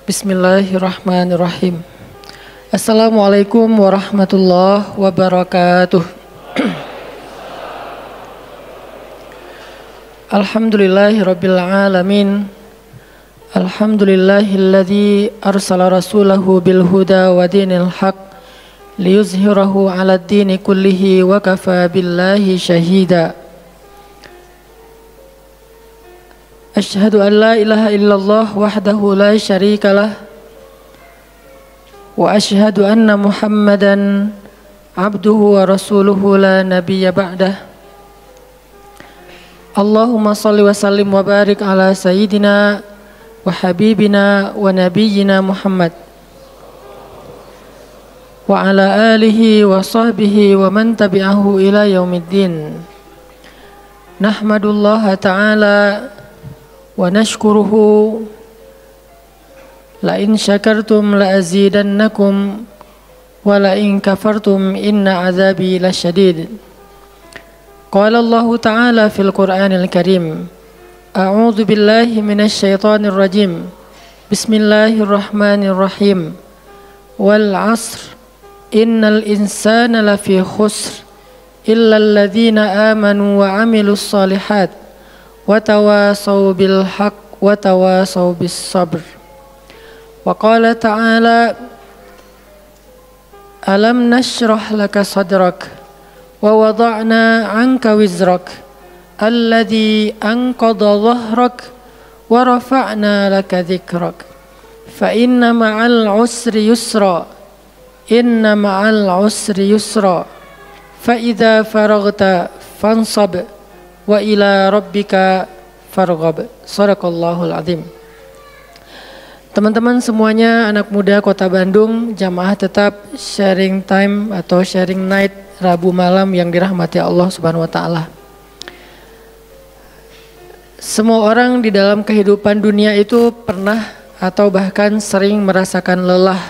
Bismillahirrahmanirrahim. Assalamualaikum warahmatullahi wabarakatuh. Alhamdulillahirabbil alamin. Alhamdulillahilladzi arsala rasulahu bil huda wa dinil haq liyuzhirahu 'alad dini kullihi wa kafa billahi syahida. Asyhadu an la ilaha illallah wahdahu la syarikalah wa asyhadu anna Muhammadan abduhu wa rasuluhu la nabiyya ba'dah. Allahumma salli wa sallim wa barik ala sayyidina wa habibina wa nabiyyina Muhammad wa ala alihi wa sahbihi wa man tabi'ahu ila yaumiddin. Nahmadullaha ta'ala wa nashkuruhu la in syakartum la azidannakum wa la in kafartum inna azabi lasyadid. Qala Allah ta'ala fil Qur'anil Karim, a'udzu billahi minasy syaithanir rajim. Bismillahirrahmanirrahim. Wal 'asr innal insana lafi khusr illa alladhina amanu wa 'amilus shalihat wa tawasaw bil haqq wa tawasaw bis sabr. Wa qala ta'ala alam nashrah laka sadrak wa wada'na 'anka wizrak alladhi anqadha dhahrak wa rafa'na laka dhikrak fa inna ma'al 'usri yusra inna ma'al 'usri yusra fa idza faraghta fansab wa ila rabbika farghab. Shadaqallahul azim. Teman-teman semuanya, anak muda Kota Bandung, jamaah tetap sharing time atau sharing night Rabu malam yang dirahmati Allah Subhanahu wa taala. Semua orang di dalam kehidupan dunia itu pernah atau bahkan sering merasakan lelah.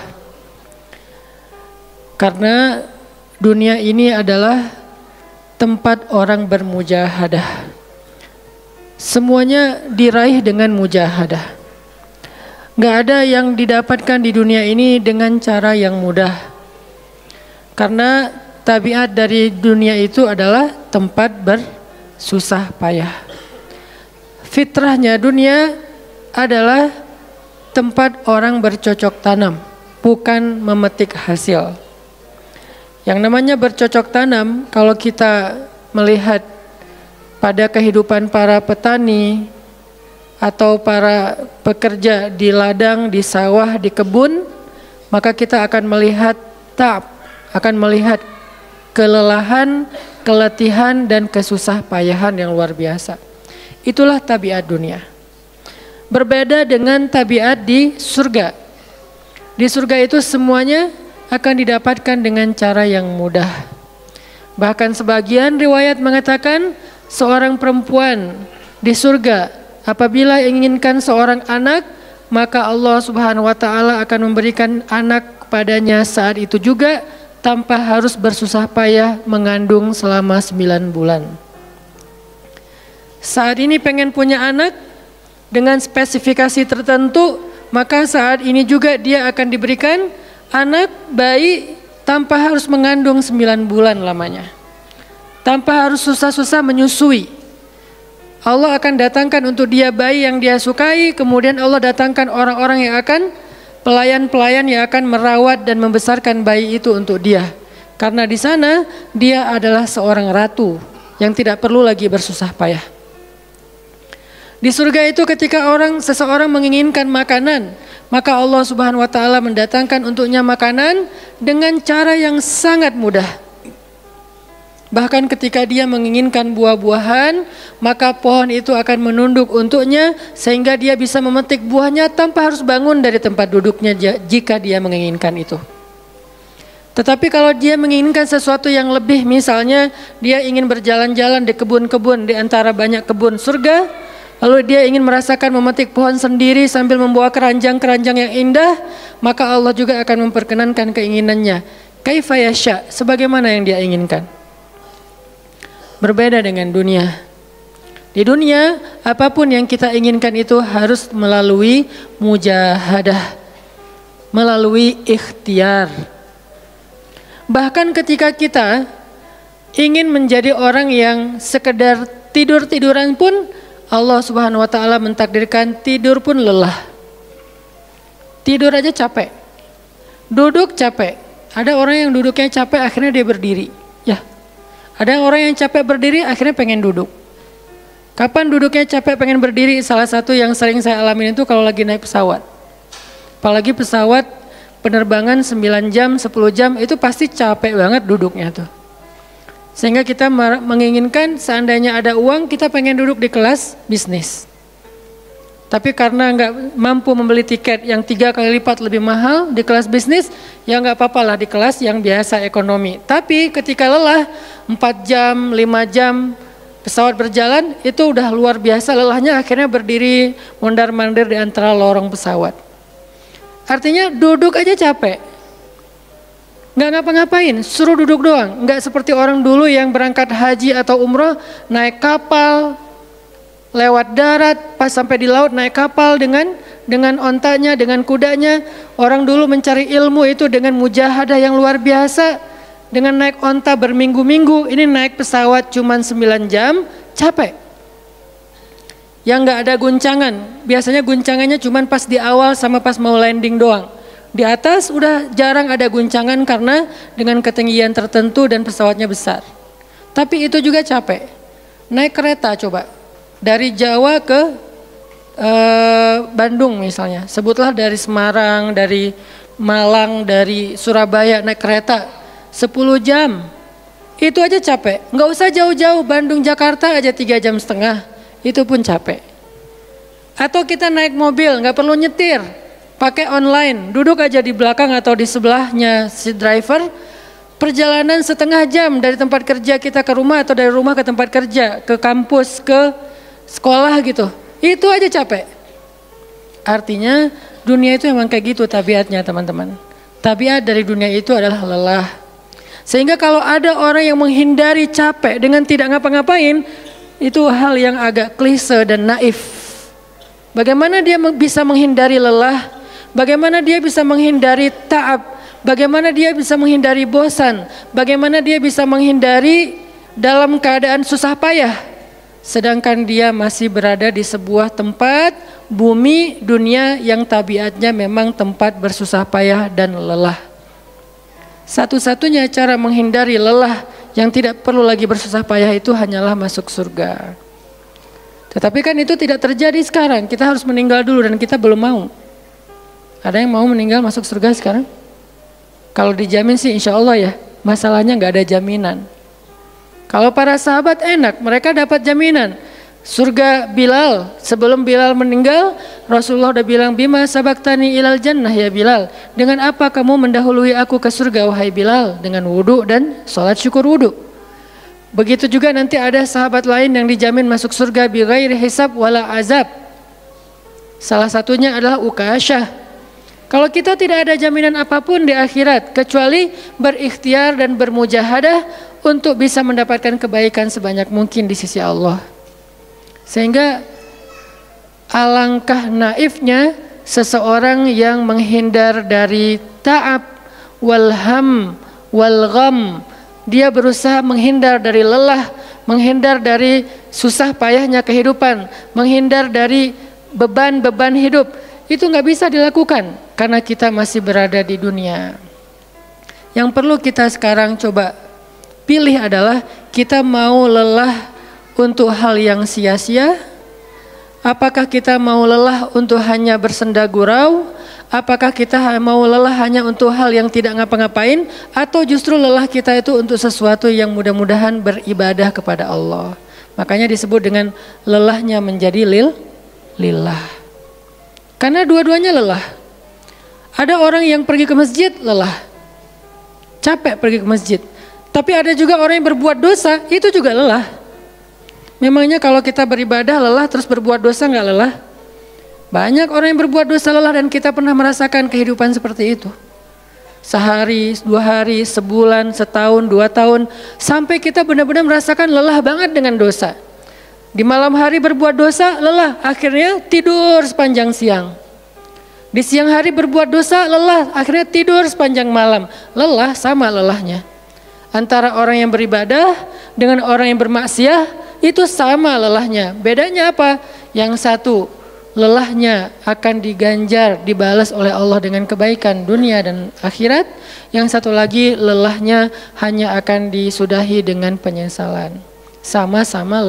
Karena dunia ini adalah tempat orang bermujahadah. Semuanya diraih dengan mujahadah. Gak ada yang didapatkan di dunia ini dengan cara yang mudah. Karena tabiat dari dunia itu adalah tempat bersusah payah. Fitrahnya dunia adalah tempat orang bercocok tanam, bukan memetik hasil. Yang namanya bercocok tanam, kalau kita melihat pada kehidupan para petani atau para pekerja di ladang, di sawah, di kebun, maka kita akan melihat akan melihat kelelahan, keletihan dan kesusah payahan yang luar biasa. Itulah tabiat dunia. Berbeda dengan tabiat di surga. Di surga itu semuanya akan didapatkan dengan cara yang mudah. Bahkan sebagian riwayat mengatakan seorang perempuan di surga apabila inginkan seorang anak, maka Allah Subhanahu wa taala akan memberikan anak kepadanya saat itu juga tanpa harus bersusah payah mengandung selama 9 bulan. Saat ini pengen punya anak dengan spesifikasi tertentu, maka saat ini juga dia akan diberikan anak bayi tanpa harus mengandung 9 bulan lamanya. Tanpa harus susah-susah menyusui. Allah akan datangkan untuk dia bayi yang dia sukai, kemudian Allah datangkan orang-orang yang akan, pelayan-pelayan yang akan merawat dan membesarkan bayi itu untuk dia. Karena di sana dia adalah seorang ratu yang tidak perlu lagi bersusah payah. Di surga itu ketika seseorang menginginkan makanan, maka Allah Subhanahu wa taala mendatangkan untuknya makanan dengan cara yang sangat mudah. Bahkan ketika dia menginginkan buah-buahan, maka pohon itu akan menunduk untuknya sehingga dia bisa memetik buahnya tanpa harus bangun dari tempat duduknya jika dia menginginkan itu. Tetapi kalau dia menginginkan sesuatu yang lebih, misalnya dia ingin berjalan-jalan di kebun-kebun di antara banyak kebun surga, lalu dia ingin merasakan memetik pohon sendiri sambil membawa keranjang-keranjang yang indah, maka Allah juga akan memperkenankan keinginannya. Kaifa yasha, sebagaimana yang dia inginkan. Berbeda dengan dunia. Di dunia, apapun yang kita inginkan itu harus melalui mujahadah, melalui ikhtiar. Bahkan ketika kita ingin menjadi orang yang sekedar tidur-tiduran pun, Allah Subhanahu wa taala mentakdirkan tidur pun lelah. Tidur aja capek. Duduk capek. Ada orang yang duduknya capek akhirnya dia berdiri. Ya. Ada orang yang capek berdiri akhirnya pengen duduk. Kapan duduknya capek pengen berdiri? Salah satu yang sering saya alamin itu kalau lagi naik pesawat. Apalagi pesawat penerbangan 9 jam, 10 jam itu pasti capek banget duduknya tuh. Sehingga kita menginginkan seandainya ada uang kita pengen duduk di kelas bisnis. Tapi karena nggak mampu membeli tiket yang 3 kali lipat lebih mahal di kelas bisnis, ya nggak apa-apa lah di kelas yang biasa ekonomi. Tapi ketika lelah 4 jam, 5 jam pesawat berjalan itu udah luar biasa lelahnya, akhirnya berdiri mondar-mandir di antara lorong pesawat. Artinya duduk aja capek, nggak ngapa-ngapain, suruh duduk doang. Nggak seperti orang dulu yang berangkat haji atau umroh naik kapal, lewat darat, pas sampai di laut naik kapal dengan ontanya, dengan kudanya. Orang dulu mencari ilmu itu dengan mujahadah yang luar biasa, dengan naik onta berminggu-minggu. Ini naik pesawat cuman 9 jam, capek. Yang nggak ada guncangan, biasanya guncangannya cuman pas di awal sama pas mau landing doang. Di atas udah jarang ada guncangan karena dengan ketinggian tertentu dan pesawatnya besar. Tapi itu juga capek. Naik kereta coba, dari Jawa ke Bandung misalnya. Sebutlah dari Semarang, dari Malang, dari Surabaya naik kereta 10 jam. Itu aja capek. Nggak usah jauh-jauh, Bandung Jakarta aja 3,5 jam. Itu pun capek. Atau kita naik mobil, nggak perlu nyetir, pakai online, duduk aja di belakang atau di sebelahnya si driver, perjalanan setengah jam dari tempat kerja kita ke rumah atau dari rumah ke tempat kerja, ke kampus, ke sekolah gitu. Itu aja capek. Artinya dunia itu emang kayak gitu tabiatnya teman-teman. Tabiat dari dunia itu adalah lelah. Sehingga kalau ada orang yang menghindari capek dengan tidak ngapa-ngapain, itu hal yang agak klise dan naif. Bagaimana dia bisa menghindari lelah? Bagaimana dia bisa menghindari ta'ab? Bagaimana dia bisa menghindari bosan? Bagaimana dia bisa menghindari dalam keadaan susah payah? Sedangkan dia masih berada di sebuah tempat, bumi, dunia yang tabiatnya memang tempat bersusah payah dan lelah. Satu-satunya cara menghindari lelah yang tidak perlu lagi bersusah payah itu hanyalah masuk surga. Tetapi kan itu tidak terjadi sekarang. Kita harus meninggal dulu dan kita belum mau. Ada yang mau meninggal masuk surga sekarang? Kalau dijamin sih insya Allah ya. Masalahnya nggak ada jaminan. Kalau para sahabat enak, mereka dapat jaminan. Surga Bilal, sebelum Bilal meninggal, Rasulullah udah bilang, bima sabaktani ilal jannah ya Bilal. Dengan apa kamu mendahului aku ke surga wahai Bilal? Dengan wudu dan sholat syukur wudu. Begitu juga nanti ada sahabat lain yang dijamin masuk surga bighairi hisab wala azab. Salah satunya adalah Ukasyah. Kalau kita tidak ada jaminan apapun di akhirat kecuali berikhtiar dan bermujahadah untuk bisa mendapatkan kebaikan sebanyak mungkin di sisi Allah. Sehingga alangkah naifnya seseorang yang menghindar dari ta'ab wal ham wal gham. Dia berusaha menghindar dari lelah, menghindar dari susah payahnya kehidupan, menghindar dari beban-beban hidup. Itu nggak bisa dilakukan karena kita masih berada di dunia. Yang perlu kita sekarang coba pilih adalah kita mau lelah untuk hal yang sia-sia? Apakah kita mau lelah untuk hanya bersenda gurau? Apakah kita mau lelah hanya untuk hal yang tidak ngapa-ngapain? Atau justru lelah kita itu untuk sesuatu yang mudah-mudahan beribadah kepada Allah? Makanya disebut dengan lelahnya menjadi lillah. Karena dua-duanya lelah. Ada orang yang pergi ke masjid lelah, capek pergi ke masjid. Tapi ada juga orang yang berbuat dosa, itu juga lelah. Memangnya kalau kita beribadah lelah terus berbuat dosa nggak lelah? Banyak orang yang berbuat dosa lelah dan kita pernah merasakan kehidupan seperti itu. Sehari, 2 hari, sebulan, setahun, 2 tahun. Sampai kita benar-benar merasakan lelah banget dengan dosa. Di malam hari berbuat dosa lelah, akhirnya tidur sepanjang siang. Di siang hari berbuat dosa, lelah, akhirnya tidur sepanjang malam. Lelah sama lelahnya. Antara orang yang beribadah dengan orang yang bermaksiat itu sama lelahnya. Bedanya apa? Yang satu, lelahnya akan diganjar, dibalas oleh Allah dengan kebaikan dunia dan akhirat. Yang satu lagi, lelahnya hanya akan disudahi dengan penyesalan. Sama-sama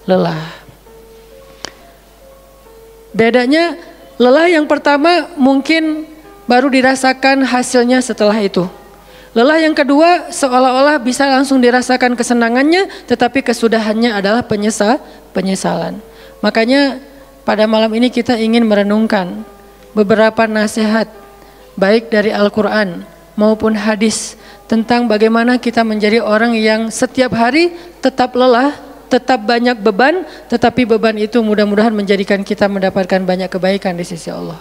lelah. Bedanya, lelah yang pertama mungkin baru dirasakan hasilnya setelah itu. Lelah yang kedua seolah-olah bisa langsung dirasakan kesenangannya, tetapi kesudahannya adalah penyesalan. Makanya pada malam ini kita ingin merenungkan beberapa nasihat baik dari Al-Quran maupun hadis tentang bagaimana kita menjadi orang yang setiap hari tetap lelah, tetap banyak beban, tetapi beban itu mudah-mudahan menjadikan kita mendapatkan banyak kebaikan di sisi Allah.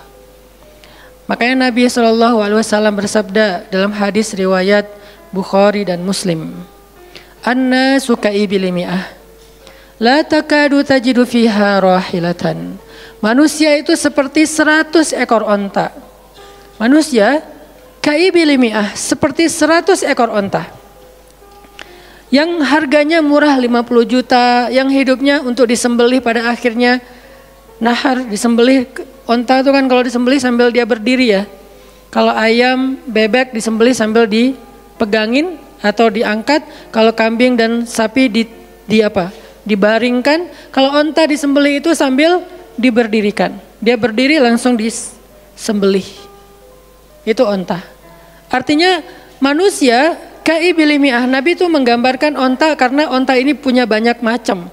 Makanya Nabi SAW bersabda dalam hadis riwayat Bukhari dan Muslim, "An-nasu ka'ibili mi'ah, la takadu tajidu fiha rahilatan." Manusia itu seperti 100 ekor onta. Manusia ka'ibili mi'ah, seperti 100 ekor onta. Yang harganya murah 50 juta, yang hidupnya untuk disembelih pada akhirnya nahar, disembelih. Onta itu kan kalau disembelih sambil dia berdiri ya. Kalau ayam, bebek disembelih sambil dipegangin atau diangkat. Kalau kambing dan sapi dibaringkan. Kalau onta disembelih itu sambil diberdirikan. Dia berdiri langsung disembelih. Itu onta. Artinya manusia ka'ibili mi'ah. Nabi itu menggambarkan onta karena onta ini punya banyak macam.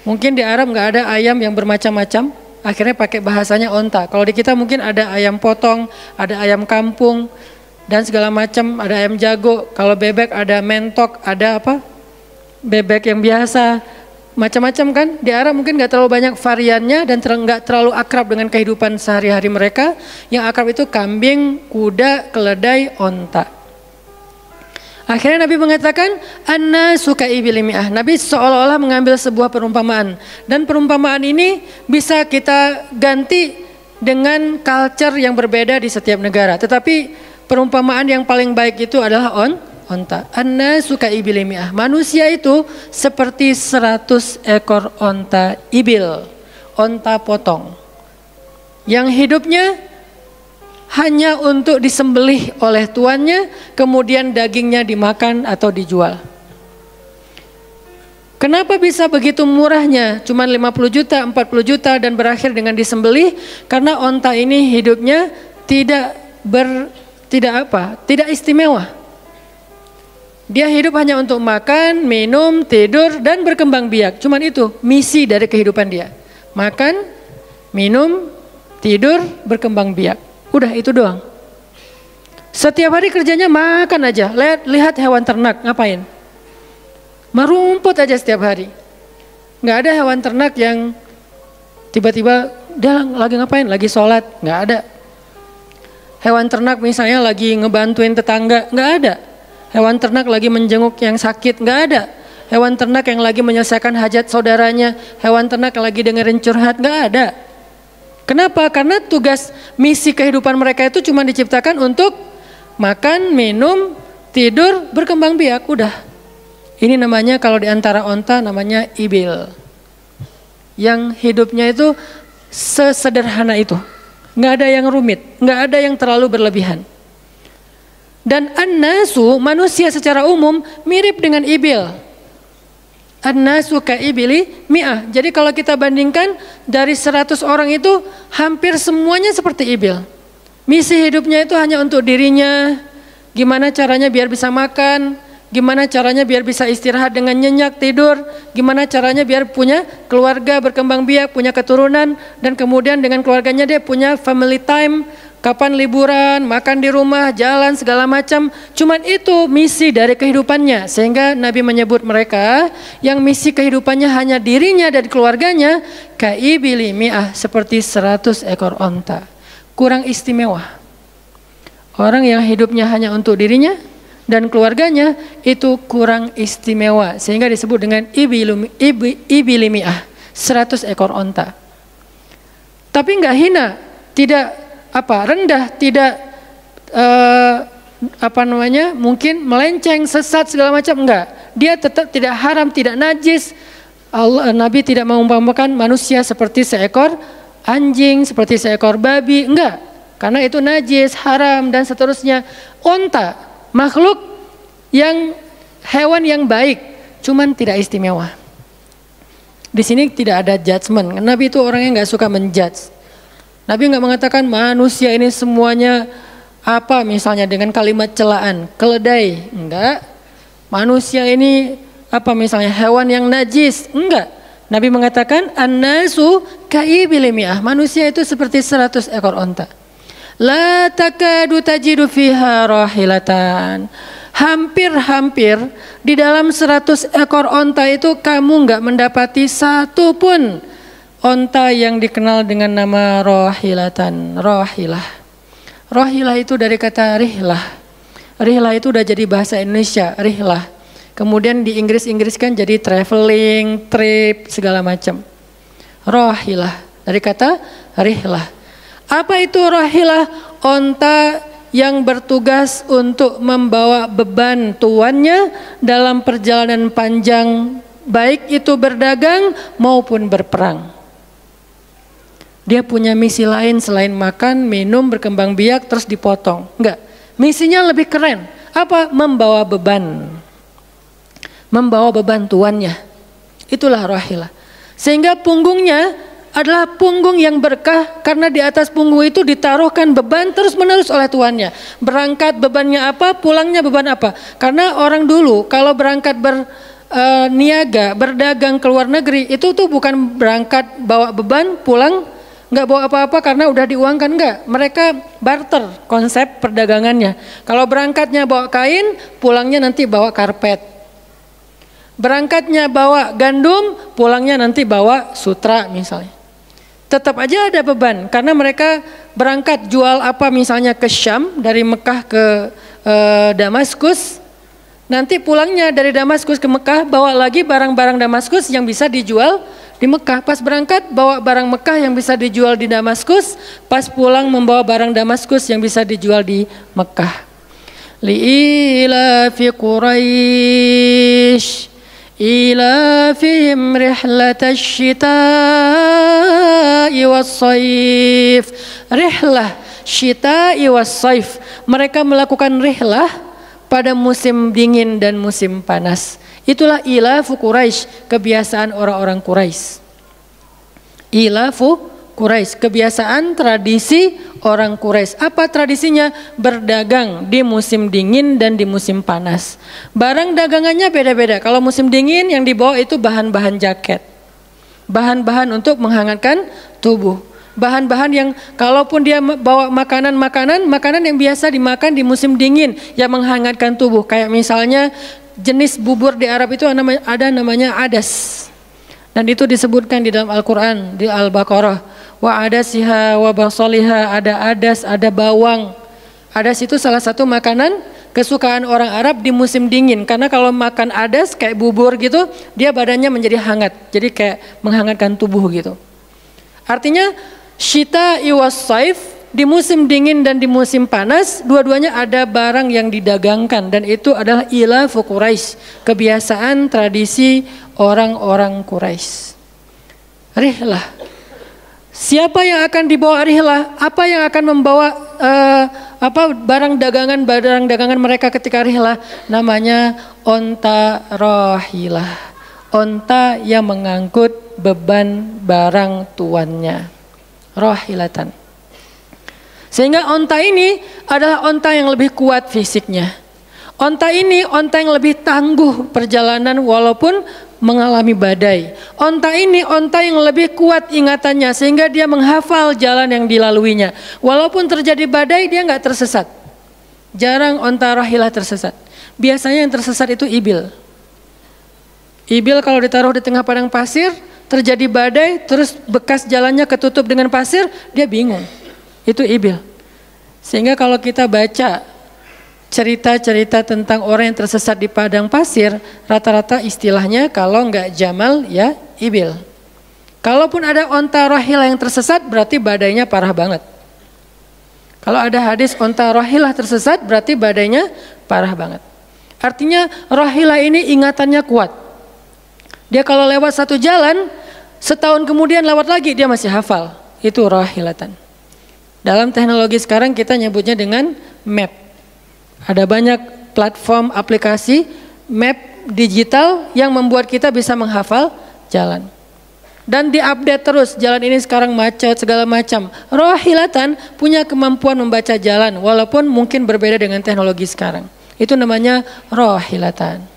Mungkin di Arab nggak ada ayam yang bermacam-macam. Akhirnya pakai bahasanya onta. Kalau di kita mungkin ada ayam potong, ada ayam kampung, dan segala macam, ada ayam jago. Kalau bebek ada mentok, ada apa? Bebek yang biasa, macam-macam kan. Di Arab mungkin nggak terlalu banyak variannya dan nggak terlalu akrab dengan kehidupan sehari-hari mereka. Yang akrab itu kambing, kuda, keledai, onta. Akhirnya Nabi mengatakan, "An-nasu ka'ibili mi'ah." Nabi seolah-olah mengambil sebuah perumpamaan. Dan perumpamaan ini bisa kita ganti dengan culture yang berbeda di setiap negara. Tetapi perumpamaan yang paling baik itu adalah onta. An-nasu ka'ibili mi'ah. Manusia itu seperti 100 ekor onta ibil. Onta potong. Yang hidupnya hanya untuk disembelih oleh tuannya, kemudian dagingnya dimakan atau dijual. Kenapa bisa begitu murahnya? Cuma 50 juta, 40 juta dan berakhir dengan disembelih? Karena onta ini hidupnya tidak istimewa. Dia hidup hanya untuk makan, minum, tidur dan berkembang biak. Cuman itu misi dari kehidupan dia. Makan, minum, tidur, berkembang biak. Udah itu doang. Setiap hari kerjanya makan aja. Lihat hewan ternak ngapain? Merumput aja setiap hari. Nggak ada hewan ternak yang tiba-tiba dia lagi ngapain? Lagi sholat. Nggak ada. Hewan ternak misalnya lagi ngebantuin tetangga. Nggak ada. Hewan ternak lagi menjenguk yang sakit. Nggak ada. Hewan ternak yang lagi menyelesaikan hajat saudaranya. Hewan ternak yang lagi dengerin curhat. Nggak ada. Kenapa? Karena tugas misi kehidupan mereka itu cuma diciptakan untuk makan, minum, tidur, berkembang biak, udah. Ini namanya kalau di antara onta namanya ibil. Yang hidupnya itu sesederhana itu. Nggak ada yang rumit, nggak ada yang terlalu berlebihan. Dan an-nasu, manusia secara umum mirip dengan ibil. An-nasu ka'ibili mi'ah. Jadi kalau kita bandingkan dari 100 orang itu hampir semuanya seperti ibil. Misi hidupnya itu hanya untuk dirinya. Gimana caranya biar bisa makan, gimana caranya biar bisa istirahat dengan nyenyak tidur, gimana caranya biar punya keluarga, berkembang biak, punya keturunan, dan kemudian dengan keluarganya dia punya family time. Kapan liburan, makan di rumah, jalan segala macam. Cuman itu misi dari kehidupannya. Sehingga Nabi menyebut mereka yang misi kehidupannya hanya dirinya dan keluarganya, ka'ibili mi'ah, seperti 100 ekor onta. Kurang istimewa. Orang yang hidupnya hanya untuk dirinya dan keluarganya itu kurang istimewa. Sehingga disebut dengan ibili mi'ah, 100 ekor onta. Tapi enggak hina, tidak rendah, tidak mungkin melenceng, sesat segala macam, enggak. Dia tetap tidak haram, tidak najis. Nabi tidak mengumpamakan manusia seperti seekor anjing, seperti seekor babi, enggak. Karena itu najis, haram dan seterusnya. Onta, makhluk yang hewan yang baik, cuman tidak istimewa. Di sini tidak ada judgement. Nabi itu orang yang nggak suka menjudge. Nabi nggak mengatakan manusia ini semuanya misalnya dengan kalimat celaan, keledai, enggak. Manusia ini misalnya hewan yang najis, enggak. Nabi mengatakan an-nasu ka'ibili mi'ah, manusia itu seperti 100 ekor onta. La takadu tajidu fiha rahilatan. Hampir-hampir di dalam 100 ekor onta itu kamu enggak mendapati satu pun onta yang dikenal dengan nama rahilatan. Rahilah itu dari kata rihlah. Rihlah itu udah jadi bahasa Indonesia, rihlah. Kemudian di Inggris-Inggriskan jadi traveling, trip, segala macam. Rahilah dari kata rihlah. Apa itu rahilah? Onta yang bertugas untuk membawa beban tuannya dalam perjalanan panjang, baik itu berdagang maupun berperang. Dia punya misi lain selain makan, minum, berkembang biak, terus dipotong. Enggak, misinya lebih keren. Apa? Membawa beban. Membawa beban tuannya. Itulah rahilah. Sehingga punggungnya adalah punggung yang berkah, karena di atas punggung itu ditaruhkan beban terus menerus oleh tuannya. Berangkat bebannya apa, pulangnya beban apa. Karena orang dulu kalau berangkat berniaga, berdagang ke luar negeri, itu tuh bukan berangkat bawa beban, pulang nggak bawa apa-apa karena udah diuangkan, enggak. Mereka barter konsep perdagangannya. Kalau berangkatnya bawa kain, pulangnya nanti bawa karpet. Berangkatnya bawa gandum, pulangnya nanti bawa sutra misalnya. Tetap aja ada beban karena mereka berangkat jual misalnya ke Syam, dari Mekah ke Damaskus. Nanti pulangnya dari Damaskus ke Mekah bawa lagi barang-barang Damaskus yang bisa dijual di Mekah. Pas berangkat bawa barang Mekah yang bisa dijual di Damaskus, pas pulang membawa barang Damaskus yang bisa dijual di Mekah. Li'ila fi Quraisy ilafihim rihlatash syita'i was-saif. Rihlah syita'i was-saif. Mereka melakukan rihlah pada musim dingin dan musim panas. Itulah ilafu Quraisy, kebiasaan orang-orang Quraisy. Ilafu Quraisy, kebiasaan tradisi orang Quraisy. Apa tradisinya? Berdagang di musim dingin dan di musim panas. Barang dagangannya beda-beda. Kalau musim dingin yang dibawa itu bahan-bahan jaket, bahan-bahan untuk menghangatkan tubuh, bahan-bahan yang kalaupun dia bawa makanan yang biasa dimakan di musim dingin yang menghangatkan tubuh. Kayak misalnya jenis bubur di Arab itu ada namanya adas. Dan itu disebutkan di dalam Al-Quran, di Al-Baqarah. Wa adasiha wa basaliha, ada adas, ada bawang. Adas itu salah satu makanan kesukaan orang Arab di musim dingin. Karena kalau makan adas kayak bubur gitu, dia badannya menjadi hangat. Jadi kayak menghangatkan tubuh gitu. Artinya syita'i was-saif, di musim dingin dan di musim panas, dua-duanya ada barang yang didagangkan. Dan itu adalah ilafu Quraisy, kebiasaan tradisi orang-orang Quraisy. Rihlah. Siapa yang akan dibawa rihlah? Apa yang akan membawa barang dagangan mereka ketika rihlah? Namanya onta rahilah. Onta yang mengangkut beban barang tuannya. Rahilatan. Sehingga onta ini adalah onta yang lebih kuat fisiknya. Onta ini onta yang lebih tangguh perjalanan walaupun mengalami badai. Onta ini onta yang lebih kuat ingatannya sehingga dia menghafal jalan yang dilaluinya. Walaupun terjadi badai dia nggak tersesat. Jarang onta rahilah tersesat. Biasanya yang tersesat itu ibil. Ibil kalau ditaruh di tengah padang pasir, terjadi badai, terus bekas jalannya ketutup dengan pasir, dia bingung. Itu ibil. Sehingga kalau kita baca cerita-cerita tentang orang yang tersesat di padang pasir, rata-rata istilahnya kalau enggak jamal ya ibil. Kalaupun ada onta rahilah yang tersesat, berarti badainya parah banget. Kalau ada hadis onta rohilah tersesat, berarti badainya parah banget. Artinya rohilah ini ingatannya kuat. Dia kalau lewat satu jalan, setahun kemudian lewat lagi dia masih hafal. Itu rohilatan. Dalam teknologi sekarang kita nyebutnya dengan map. Ada banyak platform aplikasi map digital yang membuat kita bisa menghafal jalan. Dan diupdate terus, jalan ini sekarang macet segala macam. Rohilatan punya kemampuan membaca jalan walaupun mungkin berbeda dengan teknologi sekarang. Itu namanya rohilatan.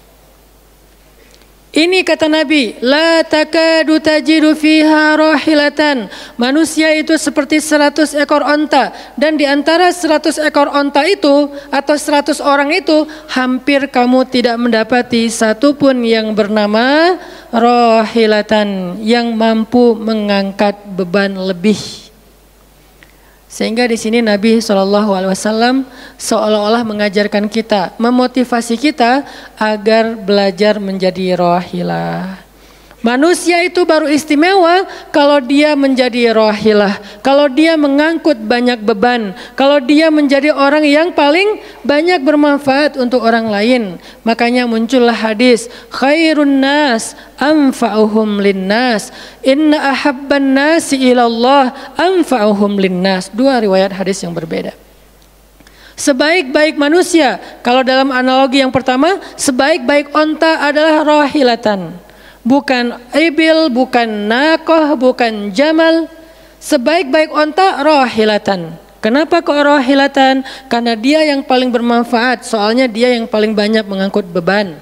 Ini kata Nabi, la takadu tajidu fiha rohilatan. Manusia itu seperti 100 ekor onta. Dan di antara 100 ekor onta itu atau 100 orang itu, hampir kamu tidak mendapati satupun yang bernama rohilatan, yang mampu mengangkat beban lebih. Sehingga di sini Nabi SAW seolah-olah mengajarkan kita, memotivasi kita agar belajar menjadi rohilah. Manusia itu baru istimewa kalau dia menjadi rohilah, kalau dia mengangkut banyak beban, kalau dia menjadi orang yang paling banyak bermanfaat untuk orang lain. Makanya muncullah hadis, khairun nas anfa'uhum linnas, inna ahabban nasi ilallah anfa'uhum linnas. Dua riwayat hadis yang berbeda. Sebaik-baik manusia, kalau dalam analogi yang pertama, sebaik-baik onta adalah rohilatan. Bukan ibil, bukan nakoh, bukan jamal. Sebaik-baik onta rohilatan. Kenapa kok rohilatan? Karena dia yang paling bermanfaat. Soalnya dia yang paling banyak mengangkut beban.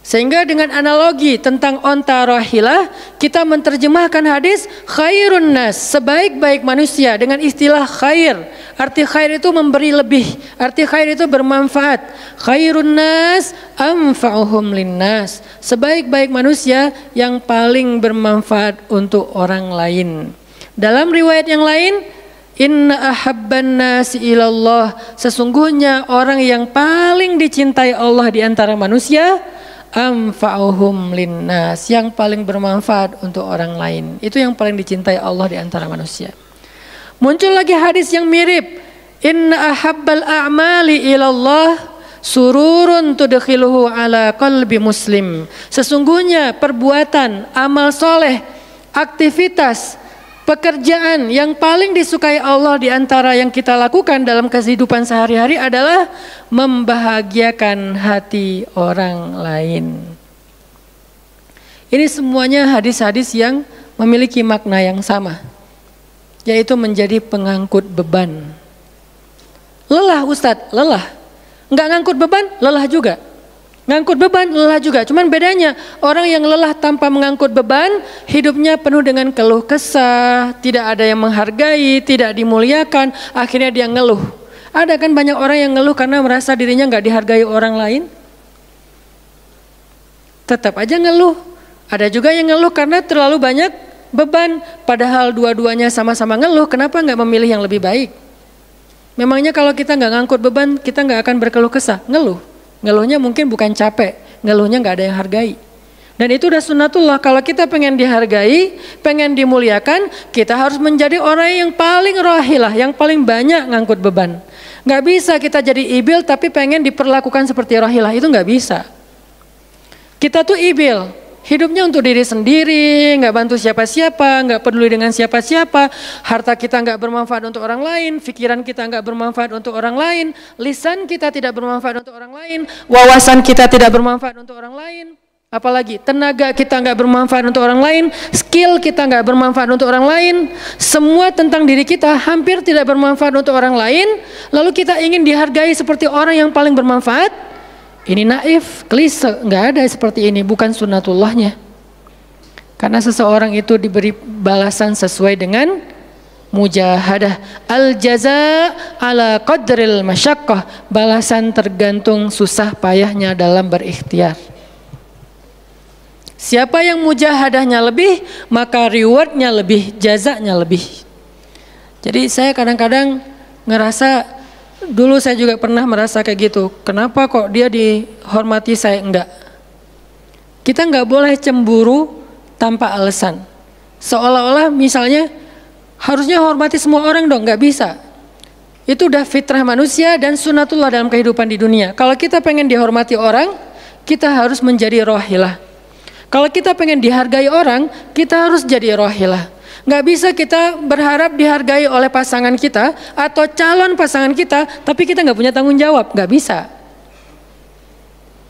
Sehingga dengan analogi tentang onta rohilah, kita menerjemahkan hadis khairun nas, sebaik-baik manusia dengan istilah khair. Arti khair itu memberi lebih, arti khair itu bermanfaat. Khairun nas anfa'uhum linnas, sebaik-baik manusia yang paling bermanfaat untuk orang lain. Dalam riwayat yang lain, inna ahabban nasi ilallah, sesungguhnya orang yang paling dicintai Allah di antara manusia, anfa'uhum linnas, yang paling bermanfaat untuk orang lain. Itu yang paling dicintai Allah di antara manusia. Muncul lagi hadis yang mirip, inna ahabbal a'mali ilallah sururun tudkhiluhu ala qalbi muslim. Sesungguhnya perbuatan, amal soleh, aktivitas, pekerjaan yang paling disukai Allah di antara yang kita lakukan dalam kehidupan sehari-hari adalah membahagiakan hati orang lain. Ini semuanya hadis-hadis yang memiliki makna yang sama, yaitu menjadi pengangkut beban. Lelah Ustadz, lelah. Enggak ngangkut beban, lelah juga. Ngangkut beban, lelah juga. Cuman bedanya, orang yang lelah tanpa mengangkut beban, hidupnya penuh dengan keluh kesah, tidak ada yang menghargai, tidak dimuliakan, akhirnya dia ngeluh. Ada kan banyak orang yang ngeluh karena merasa dirinya nggak dihargai orang lain. Tetap aja ngeluh. Ada juga yang ngeluh karena terlalu banyak beban. Padahal dua-duanya sama-sama ngeluh, kenapa nggak memilih yang lebih baik? Memangnya kalau kita nggak ngangkut beban, kita nggak akan berkeluh kesah? Ngeluh. Ngeluhnya mungkin bukan capek, ngeluhnya nggak ada yang hargai. Dan itu udah sunnatullah, kalau kita pengen dihargai, pengen dimuliakan, kita harus menjadi orang yang paling rohilah, yang paling banyak ngangkut beban. Nggak bisa kita jadi ibil tapi pengen diperlakukan seperti rohilah, itu nggak bisa. Kita tuh ibil, hidupnya untuk diri sendiri, nggak bantu siapa-siapa, nggak peduli dengan siapa-siapa, harta kita nggak bermanfaat untuk orang lain, pikiran kita nggak bermanfaat untuk orang lain, lisan kita tidak bermanfaat untuk orang lain, wawasan kita tidak bermanfaat untuk orang lain, apalagi tenaga kita nggak bermanfaat untuk orang lain, skill kita nggak bermanfaat untuk orang lain, semua tentang diri kita hampir tidak bermanfaat untuk orang lain, lalu kita ingin dihargai seperti orang yang paling bermanfaat. Ini naif, klise, nggak ada seperti ini, bukan sunnatullahnya. Karena seseorang itu diberi balasan sesuai dengan mujahadah. Al-jaza ala qadril masyaqqah, balasan tergantung susah payahnya dalam berikhtiar. Siapa yang mujahadahnya lebih, maka rewardnya lebih, jazanya lebih. Jadi saya kadang-kadang ngerasa, dulu saya juga pernah merasa kayak gitu. Kenapa kok dia dihormati saya enggak? Kita enggak boleh cemburu tanpa alasan. Seolah-olah misalnya harusnya hormati semua orang dong, enggak bisa. Itu udah fitrah manusia dan sunatullah dalam kehidupan di dunia. Kalau kita pengen dihormati orang, kita harus menjadi rohilah. Kalau kita pengen dihargai orang, kita harus jadi rohilah. Nggak bisa kita berharap dihargai oleh pasangan kita atau calon pasangan kita, tapi kita nggak punya tanggung jawab. Nggak bisa.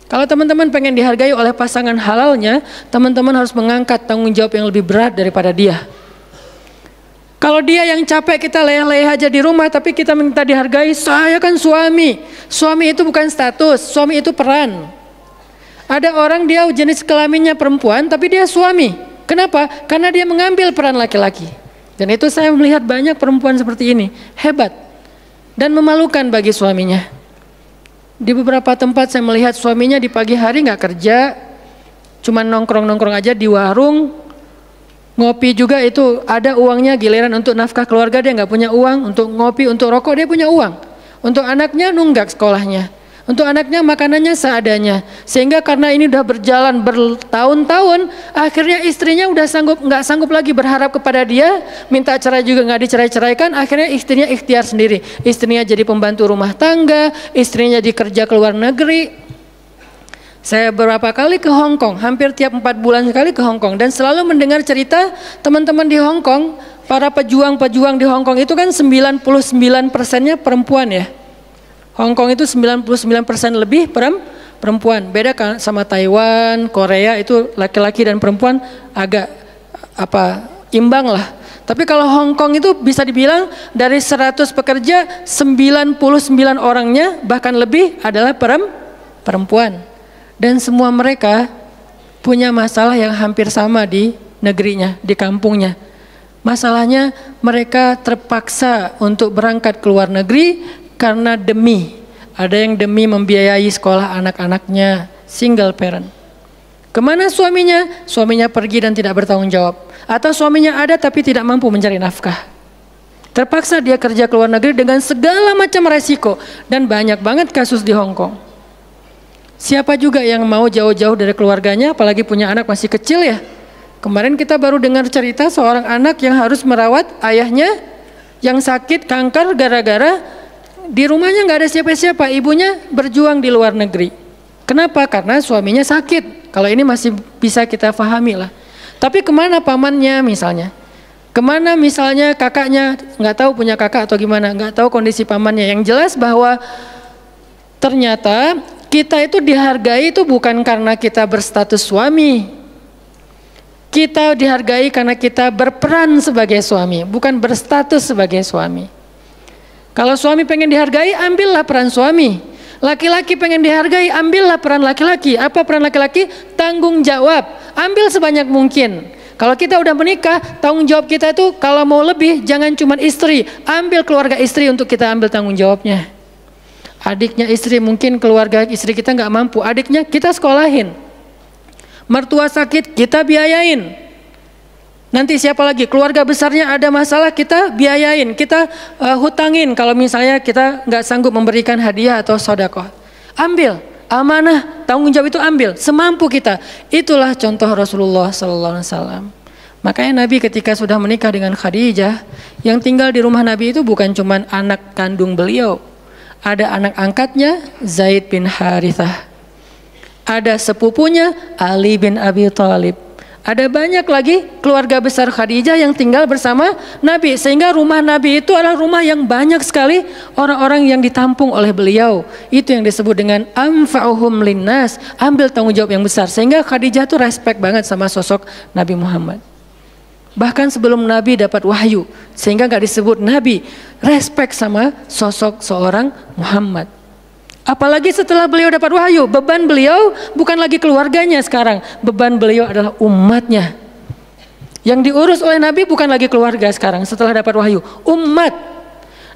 Kalau teman-teman pengen dihargai oleh pasangan halalnya, teman-teman harus mengangkat tanggung jawab yang lebih berat daripada dia. Kalau dia yang capek, kita leyeh-leyeh aja di rumah, tapi kita minta dihargai, saya kan suami. Suami itu bukan status, suami itu peran. Ada orang dia jenis kelaminnya perempuan, tapi dia suami. Kenapa? Karena dia mengambil peran laki-laki. Dan itu saya melihat banyak perempuan seperti ini, hebat. Dan memalukan bagi suaminya. Di beberapa tempat saya melihat suaminya di pagi hari nggak kerja, cuma nongkrong-nongkrong aja di warung, ngopi juga itu ada uangnya, giliran untuk nafkah keluarga dia nggak punya uang, untuk ngopi, untuk rokok dia punya uang, untuk anaknya nunggak sekolahnya, untuk anaknya makanannya seadanya, sehingga karena ini udah berjalan bertahun-tahun, akhirnya istrinya udah nggak sanggup lagi berharap kepada dia, minta cerai juga nggak dicerai-ceraikan, akhirnya istrinya ikhtiar sendiri, istrinya jadi pembantu rumah tangga, istrinya dikerja ke luar negeri. Saya beberapa kali ke Hong Kong, hampir tiap 4 bulan sekali ke Hong Kong, dan selalu mendengar cerita teman-teman di Hong Kong, para pejuang-pejuang di Hong Kong itu kan 99%-nya perempuan ya. Hong Kong itu 99% lebih perempuan. Beda kan sama Taiwan, Korea itu laki-laki dan perempuan agak imbang lah. Tapi kalau Hong Kong itu bisa dibilang dari 100 pekerja 99 orangnya bahkan lebih adalah perempuan. Dan semua mereka punya masalah yang hampir sama di negerinya, di kampungnya. Masalahnya mereka terpaksa untuk berangkat ke luar negeri karena ada yang demi membiayai sekolah anak-anaknya, single parent. Kemana suaminya? Suaminya pergi dan tidak bertanggung jawab. Atau suaminya ada tapi tidak mampu mencari nafkah. Terpaksa dia kerja ke luar negeri dengan segala macam resiko. Dan banyak banget kasus di Hong Kong. Siapa juga yang mau jauh-jauh dari keluarganya, apalagi punya anak masih kecil ya. Kemarin kita baru dengar cerita seorang anak yang harus merawat ayahnya yang sakit kanker gara-gara di rumahnya nggak ada siapa-siapa, ibunya berjuang di luar negeri. Kenapa? Karena suaminya sakit. Kalau ini masih bisa kita pahami lah. Tapi kemana pamannya misalnya? Kemana misalnya kakaknya, nggak tahu punya kakak atau gimana, nggak tahu kondisi pamannya. Yang jelas bahwa ternyata kita itu dihargai itu bukan karena kita berstatus suami. Kita dihargai karena kita berperan sebagai suami, bukan berstatus sebagai suami. Kalau suami pengen dihargai, ambillah peran suami. Laki-laki pengen dihargai, ambillah peran laki-laki. Apa peran laki-laki? Tanggung jawab. Ambil sebanyak mungkin. Kalau kita udah menikah, tanggung jawab kita itu kalau mau lebih, jangan cuma istri. Ambil keluarga istri untuk kita ambil tanggung jawabnya. Adiknya istri, mungkin keluarga istri kita nggak mampu, adiknya kita sekolahin. Mertua sakit, kita biayain. Nanti siapa lagi? Keluarga besarnya ada masalah, kita biayain, kita hutangin. Kalau misalnya kita nggak sanggup memberikan hadiah atau sedekah, ambil amanah, tanggung jawab itu ambil semampu kita. Itulah contoh Rasulullah SAW. Makanya Nabi ketika sudah menikah dengan Khadijah, yang tinggal di rumah Nabi itu bukan cuma anak kandung beliau. Ada anak angkatnya Zaid bin Harithah, ada sepupunya Ali bin Abi Thalib, ada banyak lagi keluarga besar Khadijah yang tinggal bersama Nabi, sehingga rumah Nabi itu adalah rumah yang banyak sekali orang-orang yang ditampung oleh beliau. Itu yang disebut dengan anfa'uhum linnas, ambil tanggung jawab yang besar, sehingga Khadijah tuh respect banget sama sosok Nabi Muhammad. Bahkan sebelum Nabi dapat wahyu, sehingga gak disebut Nabi, respect sama sosok seorang Muhammad. Apalagi setelah beliau dapat wahyu, beban beliau bukan lagi keluarganya sekarang, beban beliau adalah umatnya. Yang diurus oleh Nabi bukan lagi keluarga sekarang setelah dapat wahyu, umat.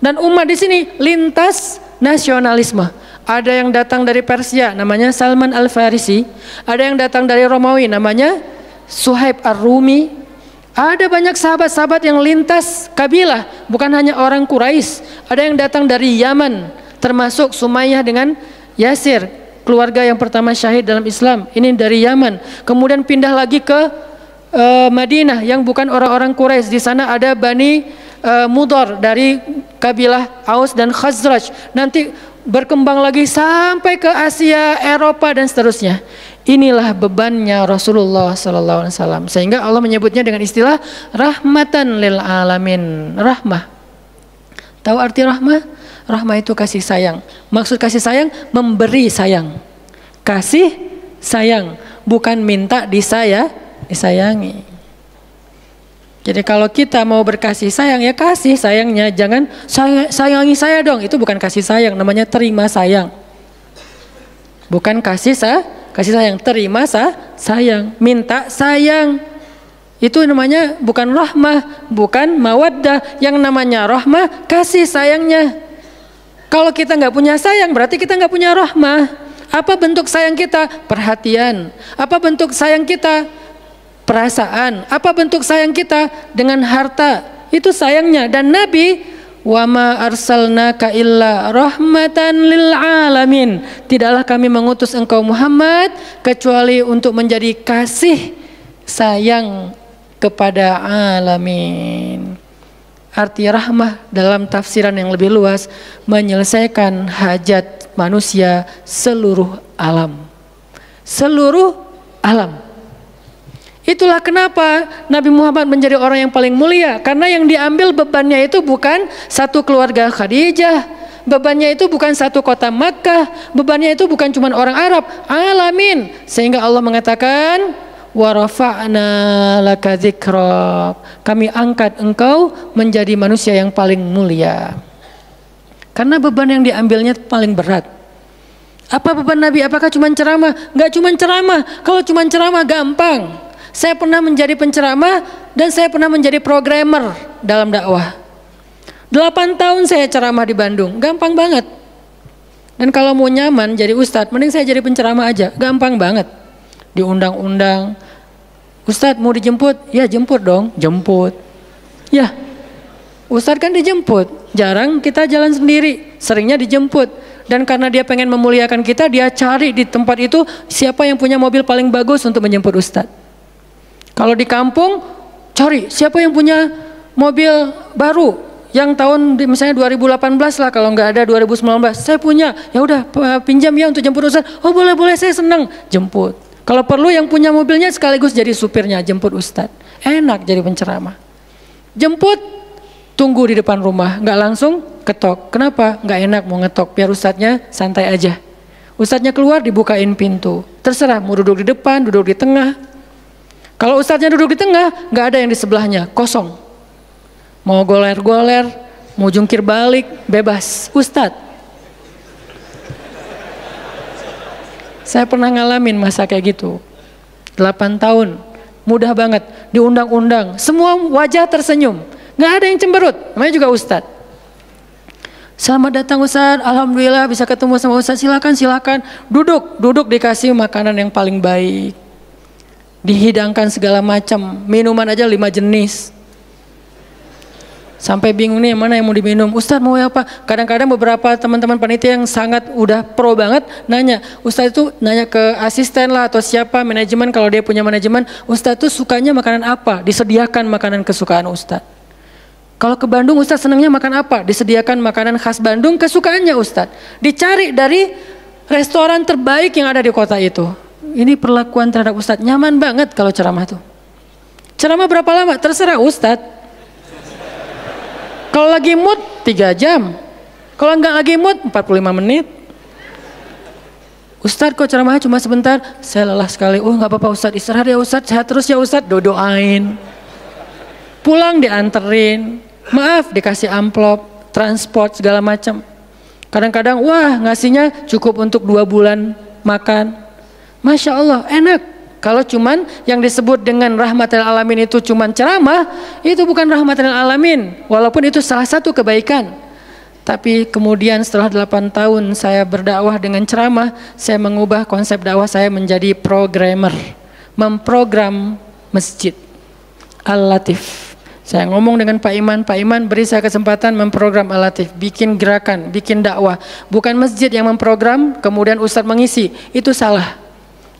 Dan umat di sini lintas nasionalisme. Ada yang datang dari Persia, namanya Salman Al-Farisi. Ada yang datang dari Romawi, namanya Suhaib Ar-Rumi. Ada banyak sahabat-sahabat yang lintas kabilah, bukan hanya orang Quraisy. Ada yang datang dari Yaman, termasuk Sumayyah dengan Yasir, keluarga yang pertama syahid dalam Islam. Ini dari Yaman. Kemudian pindah lagi ke Madinah yang bukan orang-orang Quraisy. Di sana ada Bani Mudhar, dari kabilah Aus dan Khazraj. Nanti berkembang lagi sampai ke Asia, Eropa dan seterusnya. Inilah bebannya Rasulullah sallallahu alaihi wasallam. Sehingga Allah menyebutnya dengan istilah rahmatan lil alamin. Rahmah. Tahu arti rahmah? Rahmah itu kasih sayang. Maksud kasih sayang, memberi sayang. Kasih sayang, bukan minta disayangi. Jadi kalau kita mau berkasih sayang, ya kasih sayangnya, jangan sayangi saya dong. Itu bukan kasih sayang, namanya terima sayang. Bukan kasih sayang, terima sayang, minta sayang. Itu namanya bukan rahmah, bukan mawaddah. Yang namanya rahmah, kasih sayangnya. Kalau kita nggak punya sayang, berarti kita nggak punya rahmah. Apa bentuk sayang kita? Perhatian. Apa bentuk sayang kita? Perasaan. Apa bentuk sayang kita? Dengan harta. Itu sayangnya. Dan Nabi, wa ma arsalnaka illa rahmatan lil alamin. Tidaklah kami mengutus engkau Muhammad kecuali untuk menjadi kasih sayang kepada alamin. Arti rahmah dalam tafsiran yang lebih luas, menyelesaikan hajat manusia seluruh alam. Seluruh alam. Itulah kenapa Nabi Muhammad menjadi orang yang paling mulia. Karena yang diambil bebannya itu bukan satu keluarga Khadijah. Bebannya itu bukan satu kota Makkah. Bebannya itu bukan cuma orang Arab. Alamin. Sehingga Allah mengatakan, wa rafa'na laka dzikrak. Kami angkat engkau menjadi manusia yang paling mulia. Karena beban yang diambilnya paling berat. Apa beban Nabi? Apakah cuma ceramah? Enggak cuma ceramah. Kalau cuma ceramah gampang. Saya pernah menjadi penceramah dan saya pernah menjadi programmer dalam dakwah. 8 tahun saya ceramah di Bandung. Gampang banget. Dan kalau mau nyaman jadi ustadz, mending saya jadi penceramah aja. Gampang banget. Diundang-undang. Ustadz mau dijemput? Ya jemput dong. Jemput. Ya. Ustadz kan dijemput, jarang kita jalan sendiri, seringnya dijemput. Dan karena dia pengen memuliakan kita, dia cari di tempat itu siapa yang punya mobil paling bagus untuk menjemput Ustadz. Kalau di kampung, cari siapa yang punya mobil baru, yang tahun misalnya 2018 lah, kalau nggak ada 2019, saya punya, ya udah pinjam ya untuk jemput Ustadz. Oh boleh, saya senang, jemput. Kalau perlu yang punya mobilnya sekaligus jadi supirnya, jemput Ustadz. Enak jadi penceramah. Jemput, tunggu di depan rumah, nggak langsung ketok. Kenapa? Nggak enak mau ngetok, biar ustadznya santai aja. Ustadznya keluar, dibukain pintu. Terserah mau duduk di depan, duduk di tengah. Kalau ustadznya duduk di tengah, nggak ada yang di sebelahnya, kosong. Mau goler-goler, mau jungkir balik, bebas. Ustadz. Saya pernah ngalamin masa kayak gitu. 8 tahun, mudah banget, diundang-undang. Semua wajah tersenyum. Nggak ada yang cemberut, namanya juga Ustadz. Selamat datang Ustadz, alhamdulillah bisa ketemu sama Ustadz, silakan. Duduk dikasih makanan yang paling baik. Dihidangkan segala macam, minuman aja 5 jenis. Sampai bingung nih mana yang mau diminum. Ustadz mau apa? Kadang-kadang beberapa teman-teman panitia yang sangat udah pro banget nanya. Ustadz itu nanya ke asisten lah atau siapa manajemen, kalau dia punya manajemen. Ustadz itu sukanya makanan apa? Disediakan makanan kesukaan Ustadz. Kalau ke Bandung Ustadz senangnya makan apa? Disediakan makanan khas Bandung kesukaannya Ustadz. Dicari dari restoran terbaik yang ada di kota itu. Ini perlakuan terhadap Ustadz. Nyaman banget kalau ceramah tuh. Ceramah berapa lama? Terserah Ustadz. Kalau lagi mood 3 jam. Kalau nggak lagi mood 45 menit. Ustadz kok ceramahnya cuma sebentar? Saya lelah sekali. Oh nggak apa-apa Ustadz, istirahat ya Ustadz, sehat terus ya Ustadz. Doain. Pulang dianterin. Maaf, dikasih amplop, transport segala macam. Kadang-kadang wah ngasihnya cukup untuk 2 bulan makan. Masya Allah enak. Kalau cuman yang disebut dengan rahmatil alamin itu cuman ceramah, itu bukan rahmatil alamin. Walaupun itu salah satu kebaikan. Tapi kemudian setelah 8 tahun saya berdakwah dengan ceramah, saya mengubah konsep dakwah saya menjadi programmer. Memprogram masjid. Al-Latif. Saya ngomong dengan Pak Iman beri saya kesempatan memprogram Al-Latif, bikin gerakan, bikin dakwah. Bukan masjid yang memprogram, kemudian Ustadz mengisi, itu salah.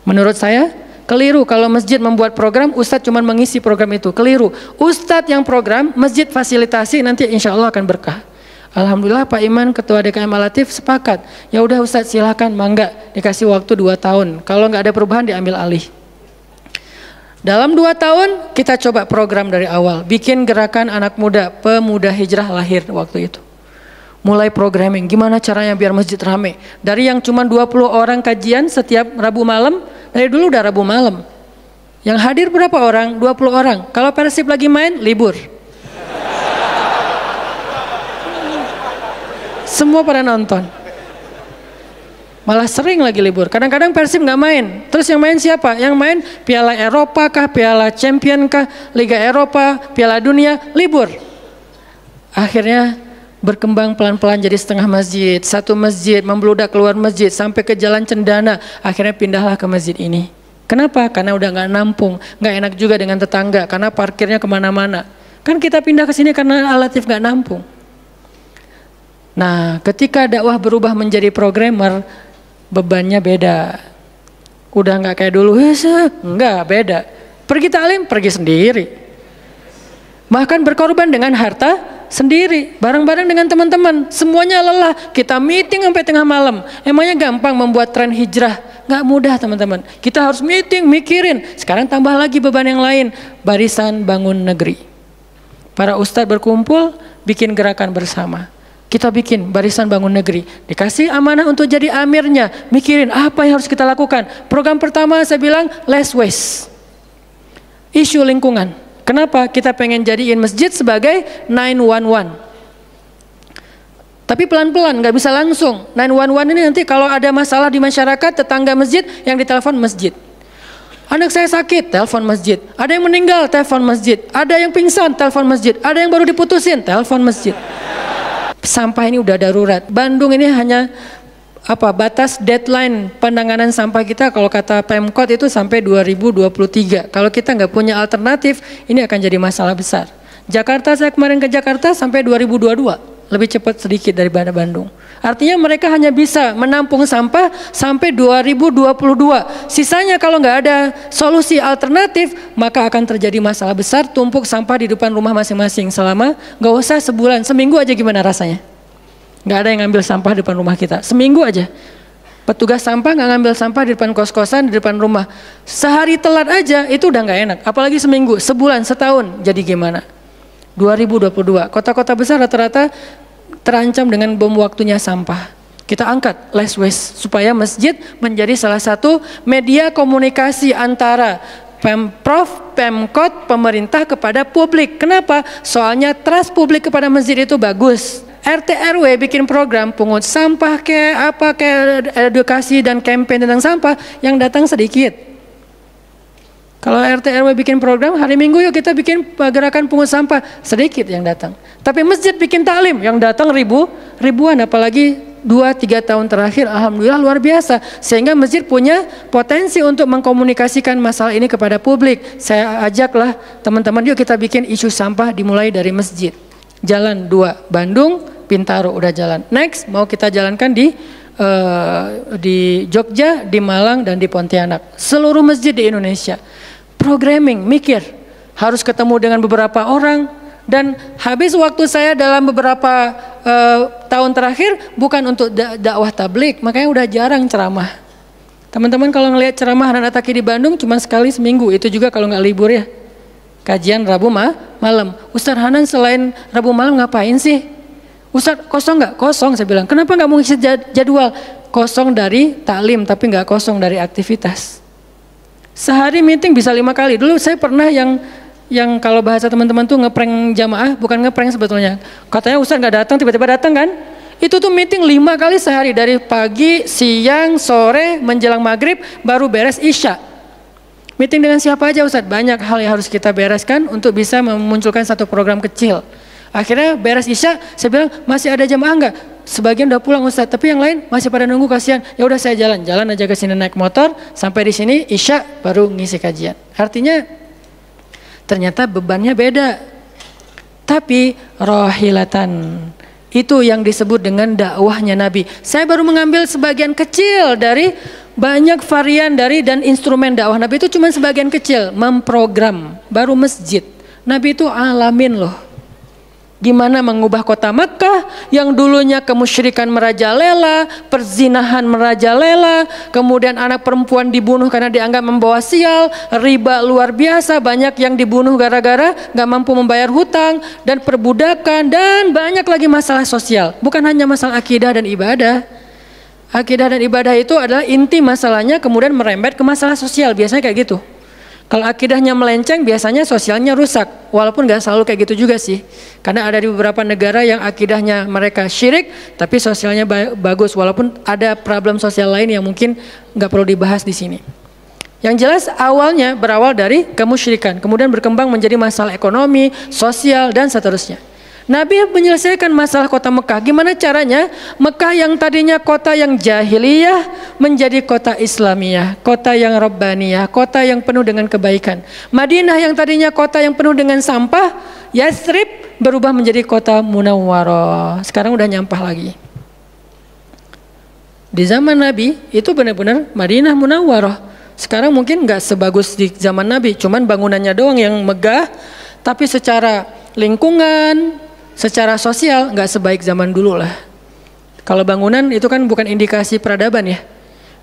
Menurut saya, Keliru kalau masjid membuat program, ustadz cuma mengisi program itu. Keliru. Ustadz yang program, masjid fasilitasi, nanti insya Allah akan berkah. Alhamdulillah Pak Iman Ketua DKM Al-Latif sepakat. Ya udah Ustadz silakan, mangga, dikasih waktu 2 tahun. Kalau nggak ada perubahan diambil alih. Dalam 2 tahun kita coba program dari awal, bikin gerakan anak muda, pemuda hijrah lahir waktu itu. Mulai programming, gimana caranya biar masjid rame. Dari yang cuma 20 orang kajian setiap Rabu malam, dari dulu udah Rabu malam. Yang hadir berapa orang? 20 orang. Kalau Persib lagi main, libur. Semua pada nonton. Malah sering lagi libur. Kadang-kadang Persib nggak main. Terus yang main siapa? Yang main Piala Eropa kah, Piala Champion kah, Liga Eropa, Piala Dunia, libur. Akhirnya berkembang pelan-pelan jadi setengah masjid, satu masjid, membludak keluar masjid sampai ke Jalan Cendana. Akhirnya pindahlah ke masjid ini. Kenapa? Karena udah nggak nampung, nggak enak juga dengan tetangga, karena parkirnya kemana-mana. Kan kita pindah ke sini karena Al-Latif nggak nampung. Nah, ketika dakwah berubah menjadi programmer, bebannya beda. Udah nggak kayak dulu, enggak, beda. Pergi taklim, pergi sendiri. Bahkan berkorban dengan harta sendiri, bareng-bareng dengan teman-teman. Semuanya lelah, kita meeting sampai tengah malam. Emangnya gampang membuat tren hijrah? Nggak mudah teman-teman. Kita harus meeting, mikirin. Sekarang tambah lagi beban yang lain, Barisan Bangun Negeri. Para ustadz berkumpul, bikin gerakan bersama. Kita bikin Barisan Bangun Negeri, dikasih amanah untuk jadi amirnya, mikirin apa yang harus kita lakukan. Program pertama saya bilang less waste, isu lingkungan. Kenapa? Kita pengen jadiin masjid sebagai 911. Tapi pelan-pelan, nggak bisa langsung. 911 ini nanti kalau ada masalah di masyarakat, tetangga masjid yang ditelepon masjid. Anak saya sakit, telepon masjid. Ada yang meninggal, telepon masjid. Ada yang pingsan, telepon masjid. Ada yang baru diputusin, telepon masjid. Sampah ini udah darurat. Bandung ini hanya batas deadline penanganan sampah kita kalau kata Pemkot itu sampai 2023. Kalau kita nggak punya alternatif, ini akan jadi masalah besar. Jakarta, saya kemarin ke Jakarta sampai 2022, lebih cepat sedikit daripada Bandung. Artinya mereka hanya bisa menampung sampah sampai 2022. Sisanya kalau nggak ada solusi alternatif, maka akan terjadi masalah besar, tumpuk sampah di depan rumah masing-masing selama nggak usah sebulan, seminggu aja gimana rasanya? Nggak ada yang ngambil sampah di depan rumah kita, seminggu aja. Petugas sampah nggak ngambil sampah di depan kos-kosan, di depan rumah. Sehari telat aja itu udah nggak enak, apalagi seminggu, sebulan, setahun, jadi gimana? 2022, kota-kota besar rata-rata terancam dengan bom waktunya sampah. Kita angkat less waste supaya masjid menjadi salah satu media komunikasi antara Pemprov, Pemkot, pemerintah kepada publik. Kenapa? Soalnya trust publik kepada masjid itu bagus. RT RW bikin program pungut sampah kayak edukasi dan campaign tentang sampah, yang datang sedikit. Kalau RT RW bikin program hari Minggu yuk kita bikin gerakan pungut sampah, sedikit yang datang. Tapi masjid bikin taklim, yang datang ribuan, apalagi 2-3 tahun terakhir alhamdulillah luar biasa. Sehingga masjid punya potensi untuk mengkomunikasikan masalah ini kepada publik. Saya ajaklah teman-teman, yuk kita bikin isu sampah dimulai dari masjid. Jalan 2 Bandung, Bintaro udah jalan. Next mau kita jalankan di Jogja, di Malang dan di Pontianak. Seluruh masjid di Indonesia. Programming, mikir, harus ketemu dengan beberapa orang, dan habis waktu saya dalam beberapa tahun terakhir bukan untuk dakwah tablik, makanya udah jarang ceramah. Teman-teman kalau ngelihat ceramah anak Taki di Bandung cuma sekali seminggu, itu juga kalau nggak libur ya. Kajian Rabu malam. Ustaz Hanan selain Rabu malam ngapain sih? Ustaz kosong nggak? Kosong, saya bilang. Kenapa nggak mau ngisi jadwal? Kosong dari taklim tapi nggak kosong dari aktivitas. Sehari meeting bisa 5 kali. Dulu saya pernah yang kalau bahasa teman-teman tuh ngeprank jamaah, bukan ngeprank sebetulnya. Katanya Ustaz nggak datang, tiba-tiba datang kan? Itu tuh meeting 5 kali sehari, dari pagi, siang, sore, menjelang maghrib, baru beres isya. Meeting dengan siapa aja Ustaz? Banyak hal yang harus kita bereskan untuk bisa memunculkan satu program kecil. Akhirnya beres isya, saya bilang masih ada jamaah enggak? Sebagian udah pulang Ustaz, tapi yang lain masih pada nunggu, kasihan. Ya udah saya jalan aja ke sini naik motor, sampai di sini isya baru ngisi kajian. Artinya ternyata bebannya beda. Tapi rohilatan itu yang disebut dengan dakwahnya Nabi. Saya baru mengambil sebagian kecil dari banyak varian dari dan instrumen dakwah Nabi itu cuma sebagian kecil, memprogram, baru masjid. Nabi itu alamin loh. Gimana mengubah kota Makkah yang dulunya kemusyrikan merajalela, perzinahan merajalela, kemudian anak perempuan dibunuh karena dianggap membawa sial, riba luar biasa, banyak yang dibunuh gara-gara gak mampu membayar hutang, dan perbudakan, dan banyak lagi masalah sosial. Bukan hanya masalah akidah dan ibadah. Akidah dan ibadah itu adalah inti masalahnya, kemudian merembet ke masalah sosial, biasanya kayak gitu. Kalau akidahnya melenceng, biasanya sosialnya rusak. Walaupun gak selalu kayak gitu juga sih. Karena ada di beberapa negara yang akidahnya mereka syirik, tapi sosialnya bagus. Walaupun ada problem sosial lain yang mungkin gak perlu dibahas di sini. Yang jelas awalnya berawal dari kemusyrikan. Kemudian berkembang menjadi masalah ekonomi, sosial, dan seterusnya. Nabi menyelesaikan masalah kota Mekah. Gimana caranya? Mekah yang tadinya kota yang jahiliyah menjadi kota Islamiyah, kota yang Rabbaniyah, kota yang penuh dengan kebaikan. Madinah yang tadinya kota yang penuh dengan sampah, Yathrib berubah menjadi kota Munawwarah. Sekarang udah nyampah lagi. Di zaman Nabi itu benar-benar Madinah Munawwarah. Sekarang mungkin nggak sebagus di zaman Nabi, cuman bangunannya doang yang megah, tapi secara lingkungan, secara sosial nggak sebaik zaman dulu lah. Kalau bangunan itu kan bukan indikasi peradaban ya.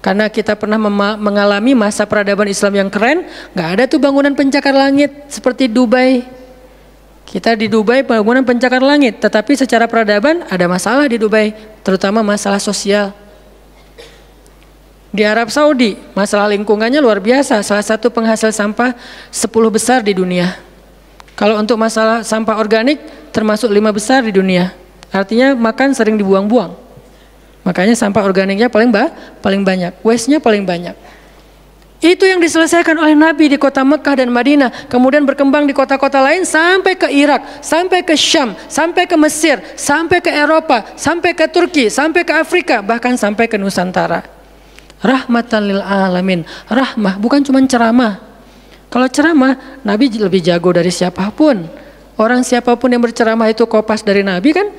Karena kita pernah mengalami masa peradaban Islam yang keren, nggak ada tuh bangunan pencakar langit seperti Dubai. Kita di Dubai bangunan pencakar langit, tetapi secara peradaban ada masalah di Dubai, terutama masalah sosial. Di Arab Saudi masalah lingkungannya luar biasa, salah satu penghasil sampah 10 besar di dunia. Kalau untuk masalah sampah organik termasuk 5 besar di dunia. Artinya makan sering dibuang-buang. Makanya sampah organiknya paling banyak, waste-nya paling banyak. Itu yang diselesaikan oleh Nabi di kota Mekah dan Madinah, kemudian berkembang di kota-kota lain sampai ke Irak, sampai ke Syam, sampai ke Mesir, sampai ke Eropa, sampai ke Turki, sampai ke Afrika, bahkan sampai ke Nusantara. Rahmatan lil alamin. Rahmah bukan cuma ceramah. Kalau ceramah, Nabi lebih jago dari siapapun. Orang siapapun yang berceramah itu kopas dari Nabi kan?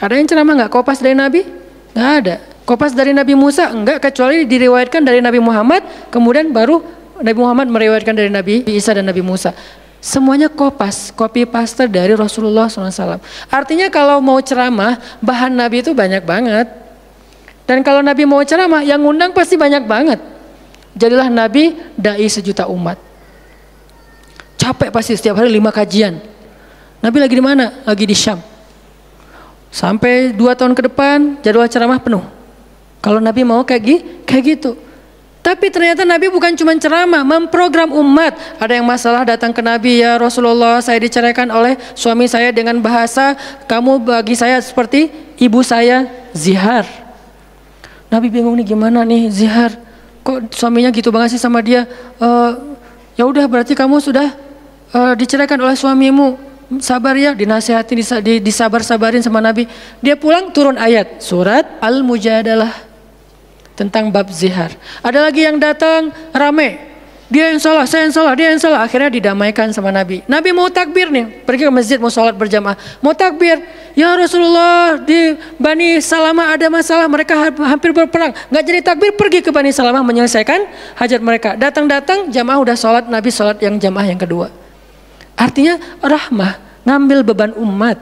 Ada yang ceramah nggak kopas dari Nabi? Nggak ada. Kopas dari Nabi Musa? Enggak, kecuali diriwayatkan dari Nabi Muhammad, kemudian baru Nabi Muhammad meriwayatkan dari Nabi Isa dan Nabi Musa. Semuanya kopas, copy paste dari Rasulullah SAW. Artinya kalau mau ceramah, bahan Nabi itu banyak banget. Dan kalau Nabi mau ceramah, yang ngundang pasti banyak banget. Jadilah Nabi dai sejuta umat. Capek pasti setiap hari 5 kajian. Nabi lagi di mana? Lagi di Syam. Sampai 2 tahun ke depan jadwal ceramah penuh. Kalau Nabi mau kayak gitu. Tapi ternyata Nabi bukan cuma ceramah, memprogram umat. Ada yang masalah datang ke Nabi, ya Rasulullah, saya diceraikan oleh suami saya dengan bahasa kamu bagi saya seperti ibu saya, zihar. Nabi bingung nih, gimana nih zihar? Kok suaminya gitu banget sih sama dia? Ya udah, berarti kamu sudah diceraikan oleh suamimu. Sabar ya, dinasihati, disabar-sabarin sama Nabi. Dia pulang turun ayat surat Al-Mujadalah tentang bab zihar. Ada lagi yang datang rame, dia yang salah, saya yang salah, dia yang salah. Akhirnya didamaikan sama Nabi. Nabi mau takbir nih, pergi ke masjid mau sholat berjamaah, mau takbir. Ya Rasulullah, di Bani Salamah ada masalah, mereka hampir berperang, nggak jadi takbir, pergi ke Bani Salamah menyelesaikan hajat mereka. Datang-datang jamaah udah sholat, Nabi sholat yang jamaah yang kedua. Artinya rahmah, ngambil beban umat.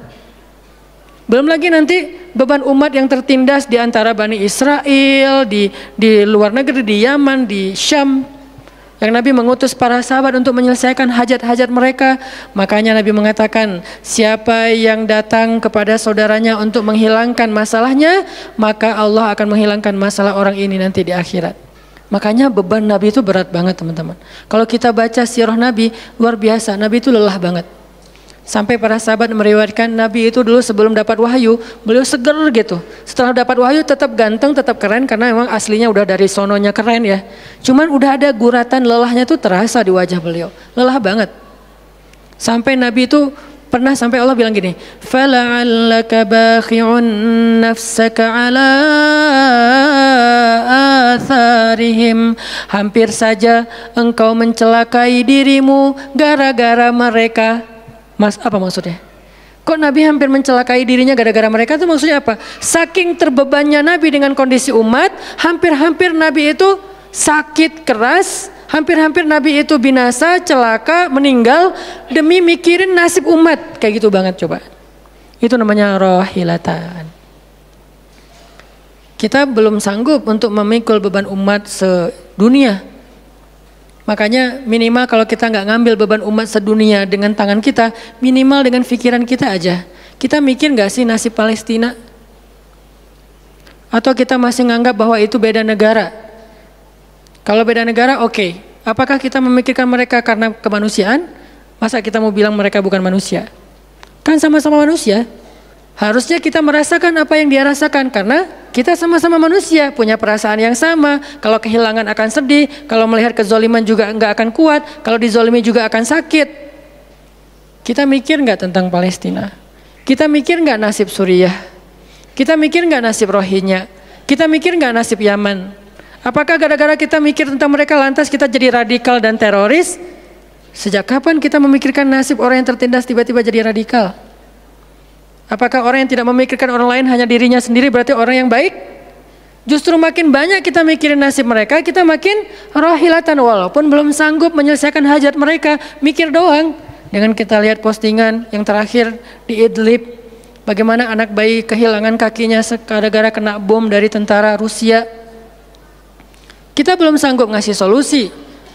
Belum lagi nanti beban umat yang tertindas di antara Bani Israel, di luar negeri, di Yaman, di Syam. Yang Nabi mengutus para sahabat untuk menyelesaikan hajat-hajat mereka. Makanya Nabi mengatakan, siapa yang datang kepada saudaranya untuk menghilangkan masalahnya, maka Allah akan menghilangkan masalah orang ini nanti di akhirat. Makanya beban Nabi itu berat banget teman-teman. Kalau kita baca sirah Nabi, luar biasa. Nabi itu lelah banget. Sampai para sahabat meriwayatkan Nabi itu dulu sebelum dapat wahyu, beliau seger gitu. Setelah dapat wahyu tetap ganteng, tetap keren, karena memang aslinya udah dari sononya keren ya. Cuman udah ada guratan lelahnya tuh terasa di wajah beliau. Lelah banget. Sampai Nabi itu pernah sampai Allah bilang gini, "Fala'allaka bakhi'un nafsaka 'ala atharihim." Hampir saja engkau mencelakai dirimu gara-gara mereka. Apa maksudnya? Kok Nabi hampir mencelakai dirinya gara-gara mereka? Itu maksudnya apa? Saking terbebannya Nabi dengan kondisi umat, hampir-hampir Nabi itu sakit keras, hampir-hampir Nabi itu binasa, celaka, meninggal demi mikirin nasib umat. Kayak gitu banget coba. Itu namanya rohilatan. Kita belum sanggup untuk memikul beban umat sedunia. Makanya minimal kalau kita nggak ngambil beban umat sedunia dengan tangan kita, minimal dengan pikiran kita aja. Kita mikir nggak sih nasib Palestina? Atau kita masih nganggap bahwa itu beda negara? Kalau beda negara oke. Apakah kita memikirkan mereka karena kemanusiaan? Masa kita mau bilang mereka bukan manusia? Kan sama-sama manusia. Harusnya kita merasakan apa yang dia rasakan karena kita sama-sama manusia, punya perasaan yang sama. Kalau kehilangan akan sedih, kalau melihat kezoliman juga nggak akan kuat, kalau dizolimi juga akan sakit. Kita mikir nggak tentang Palestina? Kita mikir nggak nasib Suriah? Kita mikir nggak nasib Rohingya? Kita mikir nggak nasib Yaman? Apakah gara-gara kita mikir tentang mereka lantas kita jadi radikal dan teroris? Sejak kapan kita memikirkan nasib orang yang tertindas tiba-tiba jadi radikal? Apakah orang yang tidak memikirkan orang lain hanya dirinya sendiri berarti orang yang baik? Justru makin banyak kita mikirin nasib mereka, kita makin rohilatan walaupun belum sanggup menyelesaikan hajat mereka, mikir doang. Dengan kita lihat postingan yang terakhir di Idlib, bagaimana anak bayi kehilangan kakinya gara-gara kena bom dari tentara Rusia. Kita belum sanggup ngasih solusi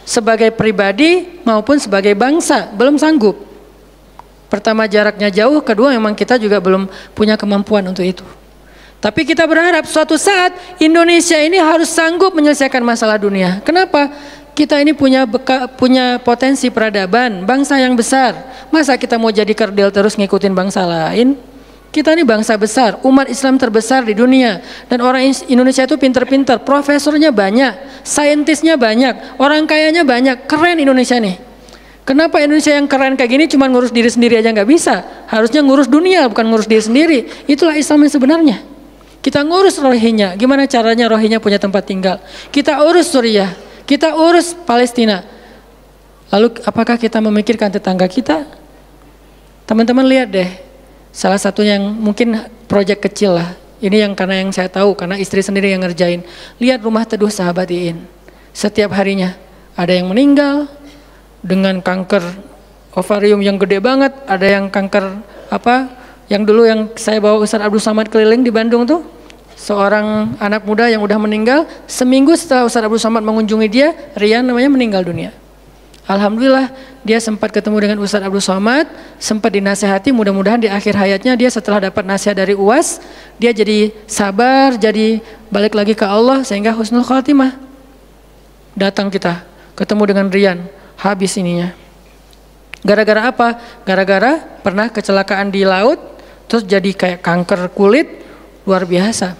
sebagai pribadi maupun sebagai bangsa, belum sanggup. Pertama jaraknya jauh, kedua memang kita juga belum punya kemampuan untuk itu. Tapi kita berharap suatu saat Indonesia ini harus sanggup menyelesaikan masalah dunia. Kenapa? Kita ini punya potensi peradaban, bangsa yang besar. Masa kita mau jadi kerdil terus ngikutin bangsa lain? Kita ini bangsa besar, umat Islam terbesar di dunia. Dan orang Indonesia itu pinter-pinter, profesornya banyak, saintisnya banyak, orang kayanya banyak, keren Indonesia nih. Kenapa Indonesia yang keren kayak gini cuma ngurus diri sendiri aja nggak bisa? Harusnya ngurus dunia bukan ngurus diri sendiri. Itulah Islam yang sebenarnya. Kita ngurus Rohingya, gimana caranya Rohingya punya tempat tinggal? Kita urus Suriah, kita urus Palestina. Lalu apakah kita memikirkan tetangga kita? Teman-teman lihat deh, salah satu yang mungkin proyek kecil lah. Ini yang karena yang saya tahu, karena istri sendiri yang ngerjain. Lihat rumah teduh sahabat Iin. Setiap harinya ada yang meninggal dengan kanker ovarium yang gede banget, ada yang kanker apa, yang dulu yang saya bawa Ustaz Abdul Samad keliling di Bandung tuh, seorang anak muda yang udah meninggal, seminggu setelah Ustaz Abdul Samad mengunjungi dia, Rian namanya, meninggal dunia. Alhamdulillah dia sempat ketemu dengan Ustaz Abdul Samad, sempat dinasehati, mudah-mudahan di akhir hayatnya dia setelah dapat nasihat dari UAS, dia jadi sabar, jadi balik lagi ke Allah sehingga husnul khatimah. Datang kita, ketemu dengan Rian, habis ininya. Gara-gara apa? Gara-gara pernah kecelakaan di laut, terus jadi kayak kanker kulit, luar biasa.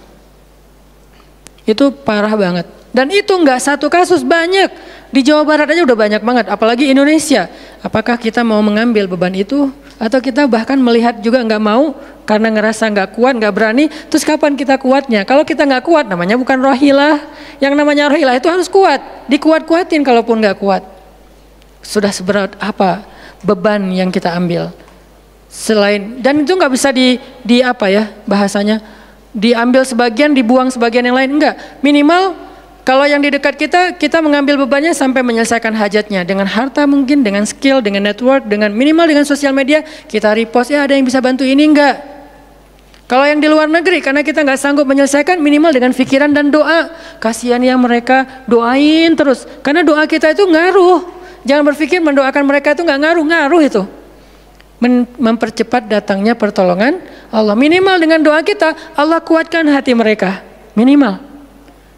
Itu parah banget. Dan itu nggak satu kasus, banyak. Di Jawa Barat aja udah banyak banget, apalagi Indonesia. Apakah kita mau mengambil beban itu? Atau kita bahkan melihat juga nggak mau, karena ngerasa nggak kuat, nggak berani. Terus kapan kita kuatnya? Kalau kita nggak kuat, namanya bukan rohilah. Yang namanya rohilah itu harus kuat. Dikuat-kuatin kalaupun nggak kuat. Sudah seberat apa beban yang kita ambil selain, dan itu nggak bisa di apa ya bahasanya, diambil sebagian dibuang sebagian yang lain, enggak. Minimal kalau yang di dekat kita mengambil bebannya sampai menyelesaikan hajatnya dengan harta, mungkin dengan skill, dengan network, dengan minimal dengan sosial media kita repost, ya ada yang bisa bantu ini, enggak. Kalau yang di luar negeri karena kita nggak sanggup menyelesaikan, minimal dengan pikiran dan doa. Kasihan ya mereka, doain terus karena doa kita itu ngaruh. Jangan berpikir mendoakan mereka itu nggak ngaruh itu. Mempercepat datangnya pertolongan Allah. Minimal dengan doa kita, Allah kuatkan hati mereka. Minimal.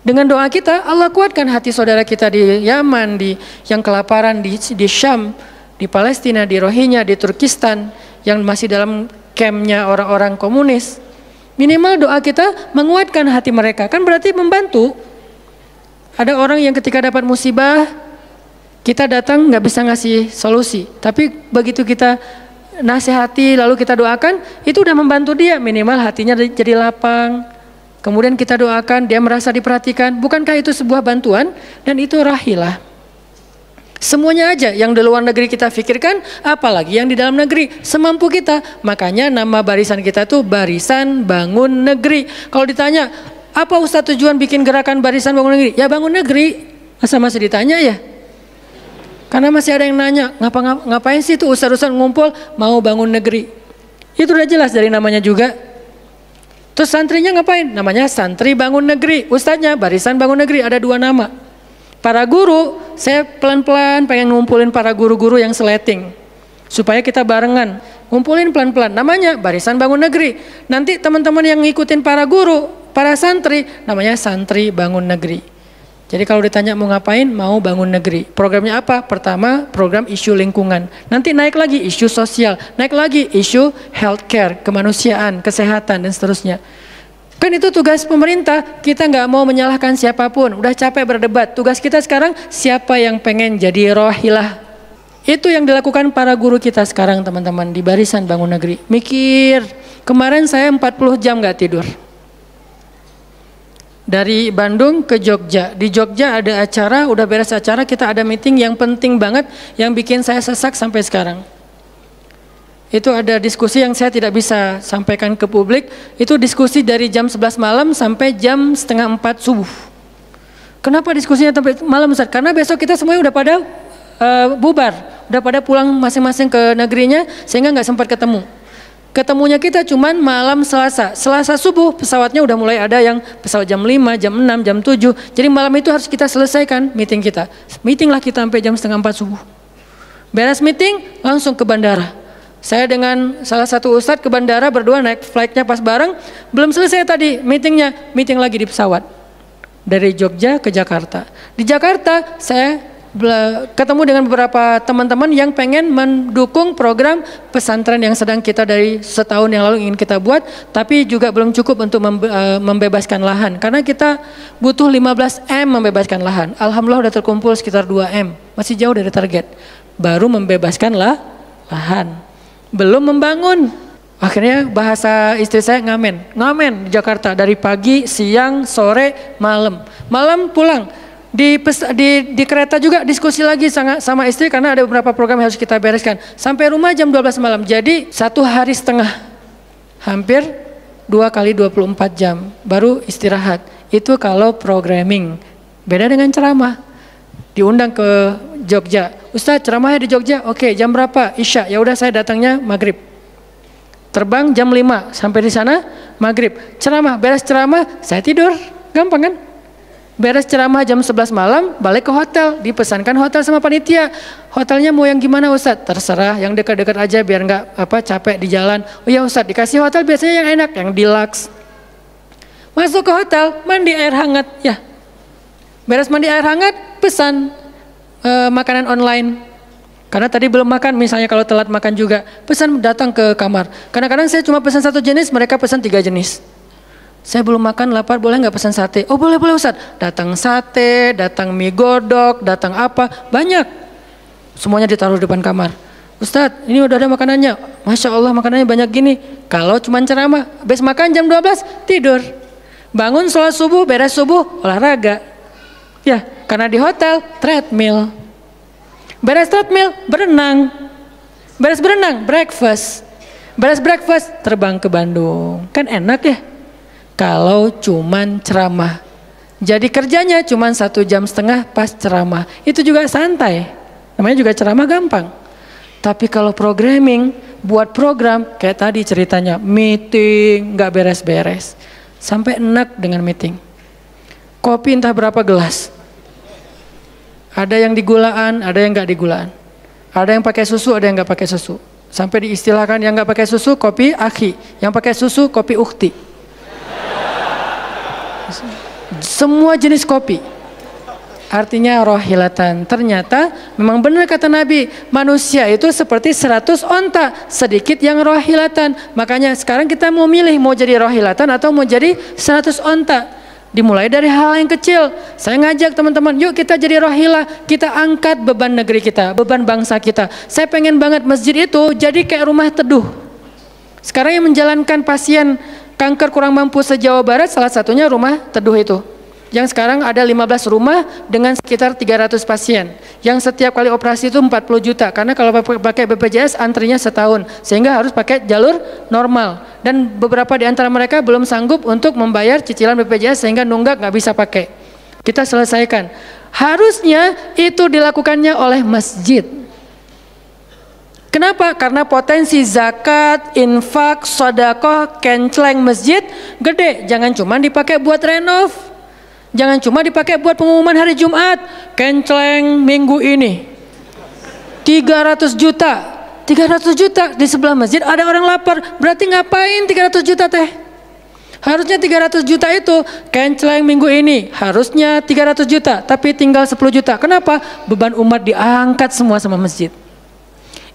Dengan doa kita, Allah kuatkan hati saudara kita di Yaman, di yang kelaparan, di Syam, di Palestina, di Rohingya, di Turkistan, yang masih dalam campnya orang-orang komunis. Minimal doa kita menguatkan hati mereka. Kan berarti membantu. Ada orang yang ketika dapat musibah, kita datang nggak bisa ngasih solusi, tapi begitu kita nasihati lalu kita doakan, itu udah membantu dia, minimal hatinya jadi lapang. Kemudian kita doakan, dia merasa diperhatikan. Bukankah itu sebuah bantuan? Dan itu rahilah. Semuanya aja yang di luar negeri kita pikirkan, apalagi yang di dalam negeri, semampu kita. Makanya nama barisan kita tuh Barisan Bangun Negeri. Kalau ditanya, apa Ustadz tujuan bikin gerakan Barisan Bangun Negeri? Ya bangun negeri. Masa masih ditanya ya? Karena masih ada yang nanya, ngapain sih tuh ustadz-ustadz ngumpul mau bangun negeri? Itu udah jelas dari namanya juga. Terus santrinya ngapain? Namanya Santri Bangun Negeri. Ustadznya Barisan Bangun Negeri, ada 2 nama. Para guru, saya pelan-pelan pengen ngumpulin para guru-guru yang seleting. Supaya kita barengan. Ngumpulin pelan-pelan. Namanya Barisan Bangun Negeri. Nanti teman-teman yang ngikutin para guru, para santri, namanya Santri Bangun Negeri. Jadi kalau ditanya mau ngapain, mau bangun negeri. Programnya apa? Pertama, program isu lingkungan. Nanti naik lagi isu sosial. Naik lagi isu healthcare, kemanusiaan, kesehatan, dan seterusnya. Kan itu tugas pemerintah, kita nggak mau menyalahkan siapapun, udah capek berdebat. Tugas kita sekarang siapa yang pengen jadi rohilah. Itu yang dilakukan para guru kita sekarang teman-teman di Barisan Bangun Negeri. Mikir, kemarin saya 40 jam nggak tidur. Dari Bandung ke Jogja, di Jogja ada acara, udah beres acara, kita ada meeting yang penting banget, yang bikin saya sesak sampai sekarang. Itu ada diskusi yang saya tidak bisa sampaikan ke publik. Itu diskusi dari jam 11 malam sampai jam setengah 4 subuh. Kenapa diskusinya sampai malam Ustaz? Karena besok kita semuanya udah pada bubar, udah pada pulang masing-masing ke negerinya, sehingga nggak sempat ketemu. Ketemunya kita cuman malam Selasa. Selasa subuh pesawatnya udah mulai ada yang pesawat jam 5, jam 6, jam 7. Jadi malam itu harus kita selesaikan meeting kita. Meeting lah kita sampai jam setengah 4 subuh. Beres meeting langsung ke bandara. Saya dengan salah satu ustadz ke bandara berdua, naik flightnya pas bareng. Belum selesai tadi meetingnya, meeting lagi di pesawat. Dari Jogja ke Jakarta. Di Jakarta saya ketemu dengan beberapa teman-teman yang pengen mendukung program pesantren yang sedang kita dari setahun yang lalu ingin kita buat, tapi juga belum cukup untuk membebaskan lahan. Karena kita butuh 15 M membebaskan lahan. Alhamdulillah udah terkumpul sekitar 2 M. Masih jauh dari target. Baru membebaskan lahan. Belum membangun. Akhirnya bahasa istri saya ngamen di Jakarta dari pagi, siang, sore, malam. Malam pulang. Di kereta juga diskusi lagi sama istri karena ada beberapa program yang harus kita bereskan. Sampai rumah jam 12 malam. Jadi 1 hari setengah. Hampir 2 kali 24 jam. Baru istirahat. Itu kalau programming. Beda dengan ceramah. Diundang ke Jogja. Ustadz ceramahnya di Jogja. Oke, jam berapa? Isya. Ya udah saya datangnya maghrib. Terbang jam 5. Sampai di sana maghrib. Ceramah. Beres ceramah saya tidur. Gampang kan? Beres ceramah jam 11 malam, balik ke hotel, dipesankan hotel sama panitia. Hotelnya mau yang gimana Ustadz? Terserah, yang dekat-dekat aja biar nggak capek di jalan. Oh ya Ustadz, dikasih hotel biasanya yang enak, yang deluxe. Masuk ke hotel, mandi air hangat, ya. Beres mandi air hangat, pesan makanan online. Karena tadi belum makan, misalnya kalau telat makan juga, pesan datang ke kamar. Kadang-kadang saya cuma pesan 1 jenis, mereka pesan 3 jenis. Saya belum makan, lapar, boleh nggak pesan sate? Oh boleh Ustadz. Datang sate, datang mie godok, datang apa, banyak. Semuanya ditaruh di depan kamar. Ustadz, ini udah ada makanannya. Masya Allah makanannya banyak gini. Kalau cuma ceramah, habis makan jam 12, tidur. Bangun sholat subuh, beres subuh, olahraga. Ya, karena di hotel, treadmill. Beres treadmill, berenang. Beres berenang, breakfast. Beres breakfast, terbang ke Bandung. Kan enak ya? Kalau cuman ceramah. Jadi kerjanya cuman 1,5 jam pas ceramah. Itu juga santai. Namanya juga ceramah gampang. Tapi kalau programming, buat program kayak tadi ceritanya, meeting nggak beres-beres. Sampai enak dengan meeting. Kopi entah berapa gelas. Ada yang digulaan, ada yang nggak digulaan. Ada yang pakai susu, ada yang nggak pakai susu. Sampai diistilahkan yang nggak pakai susu kopi akhi, yang pakai susu kopi ukhti. Semua jenis kopi. Artinya rohilatan. Ternyata memang benar kata Nabi, manusia itu seperti 100 onta, sedikit yang rohilatan. Makanya sekarang kita mau milih mau jadi rohilatan atau mau jadi 100 onta. Dimulai dari hal yang kecil. Saya ngajak teman-teman, yuk kita jadi rohilah, kita angkat beban negeri kita, beban bangsa kita. Saya pengen banget masjid itu jadi kayak rumah teduh. Sekarang yang menjalankan pasien kanker kurang mampu se-Jawa Barat, salah satunya rumah teduh itu. Yang sekarang ada 15 rumah dengan sekitar 300 pasien. Yang setiap kali operasi itu 40 juta. Karena kalau pakai BPJS antrinya setahun. Sehingga harus pakai jalur normal. Dan beberapa di antara mereka belum sanggup untuk membayar cicilan BPJS sehingga nunggak nggak bisa pakai. Kita selesaikan. Harusnya itu dilakukannya oleh masjid. Kenapa? Karena potensi zakat, infak, sedekah, kenceleng masjid gede. Jangan cuma dipakai buat renov. Jangan cuma dipakai buat pengumuman hari Jumat. Kenceleng minggu ini 300 juta. 300 juta di sebelah masjid ada orang lapar. Berarti ngapain 300 juta teh? Harusnya 300 juta itu kenceleng minggu ini. Harusnya 300 juta. Tapi tinggal 10 juta. Kenapa? Beban umat diangkat semua sama masjid.